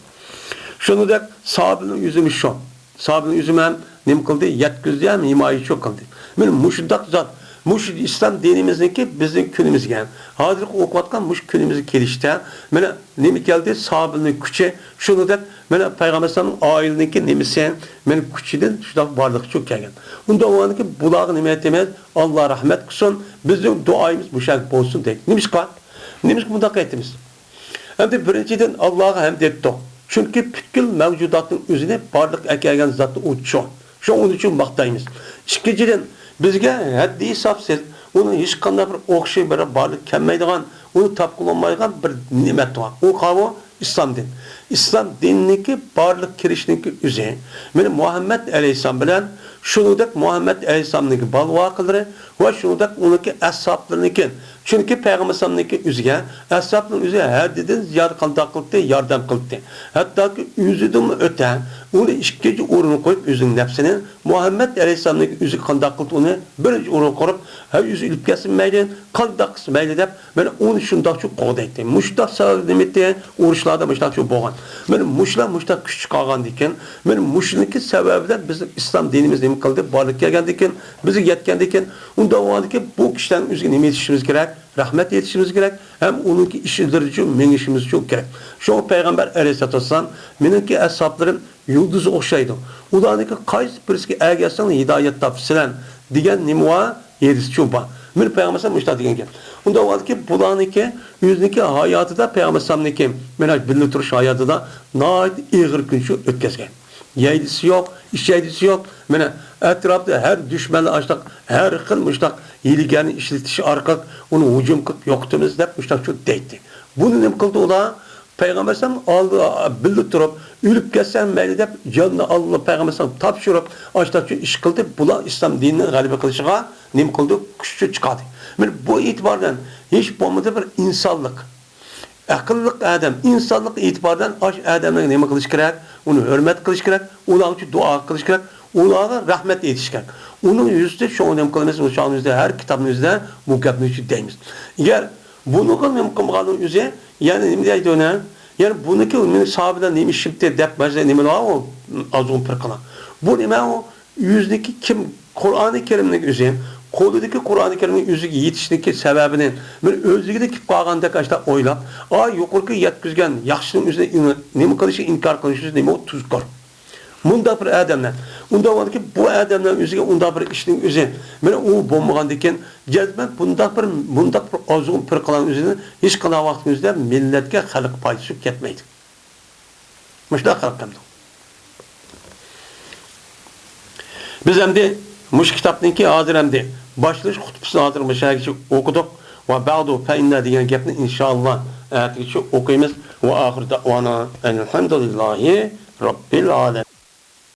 Şunu da sahabenin yüzümü şu. Sahabenin yüzümü hem ne kıldı? Yetkizdi hem himaye çok kıldı. Benim muşuddak zat. Muş İslam dinimizdeki bizim günümüzge. Hazır okuyatkan muş günümüzü gelişte. Mene nemi geldi sahabenin küçe. Şunu da mene Peygamber'in ailindeki nemisi mene küçeden şurada varlık çok gelgen. Bunda o anki bulağı nimet demez. Allah rahmet kılsın. Bizim duayımız müşahit olsun deyik. Neymiş ki? Neymiş ki bunda kayıtımız? Hem de birinciden Allah'a hem de ettik. Çünkü bütün mevcudatın üzerine varlık ekergen zatı uçuş. Şu onun için baktayımız. İkinciden bizge haddi hesapsız, onun hiç qanday bir o'xshay bir barlık kelmaydigan, onu tapqılanmaydigan bir nimet var. O qavo İslam din. İslam dinindeki barlık kirişniki üzeri. Meni Muhammed Aleyhisselam bilen şunudek Muhammed Aleyhisselam'daki bal vakıları ve şunudek onunki ashablarınki. Çünkü Peygamber Aleyhisselam'daki üzge, ashabların üzge her dedin ziyade kaldaklıkta yardım kıldı. Hatta ki yüzüdün öte, onu işkeci uğrunu koyup yüzün nefsini, Muhammed Aleyhisselam'daki üzge kaldaklıkta onu birinci uğrunu koyup, her yüzü ilip kesilmeydi, kaldaklısı meyli deyip, ben onu şundak çok qoğdaydı. Muştak sağır demekti, uğraşlarda muştak çok boğan. Benim muştak küçük kalgan diken, benim muşlunki sebebiden bizim İslam dinimiz nemi kıldı, varlık gelgen diken, bizi yetken diken, onda o an ki bu kişilerin üzge nemi yetişimiz gerek, rahmet yetişimiz gerek, hem onunki işleri için men işimiz çok gerek. Şu Peygamber Aleyhisselatü Vesselam, menimki ashablarım yıldızı okşaydı. Ulaniki qaysi birisi ergersen hidayet tapsilen, digen nemi var, yedisi çoğba. Men Peygamber Aleyhisselam müştak digen gel. Onda o an ki bulaniki, yüzniki hayatı da Peygamber Aleyhisselam'daki menaj bilini turuş hayatı da nait ağır gün şu ötkezgen. Yeydisi yok, işeydisi yok. Mene etrafta her düşmanla açtık, her kıl müştak iyiliğini işletişi arkak, onu hücum kılıp yoktunuz deyip müştak çok deydi. Bunu ne kıldı ola? Peygamber Aleyhisselam aldı, bildi durup, ülüp geçsen meyli deyip, canını aldı Peygamber Aleyhisselam tapşırıp, açtık çok iş kıldı. Bula İslam dininin galiba kılışığa ne kıldı? Küçük çıkardı. Yani bu itibardan hiç bulmadı bir insanlık. Akıllık adam, insanlık itibardan aş adamına ne kılış gerek? Onu hürmet kılış gerek, ona için dua kılış gerek, ona rahmet yetiş gerek. Onun yüzde şu an kılması, şu an yüzde her kitabın yüzde bu kapının için deyimiz. Eğer bunu kılmayan kılmanın yüzde, yani ne diyeydi ona? Yani buniki meni sahabeden neymiş şimdi dep başta neymi var o azun pırkına. Bu neymi o yüzdeki kim Kur'an-ı Kerim'in yüzü, koludaki Kur'an-ı Kerim'in yüzüge yetişdeki sebebinin ben özlüğüde kip bağandaki açta oylap, yukarı yetkizgen yaxşının yüzüne neymi kılışı inkar kılışı neymi o tuzkor. Munda bir adamlar. Unda var ki bu adamlar yüzüge unda bir işin yüzü. Meni o bombagandiken cezben bunda bir azun pırkılan yüzüne hiç kala vaktimizde milletke halk payısı ketmeydi. Müştah halkımdı. Biz hem de muş kitaptaki hazır hem de başlış kutupsuz hazır müşahiki okuduk ve ba'du fe inna diyen gepni inşallah okuyumuz ve ahir da'vana elhamdülillahi rabbil alem.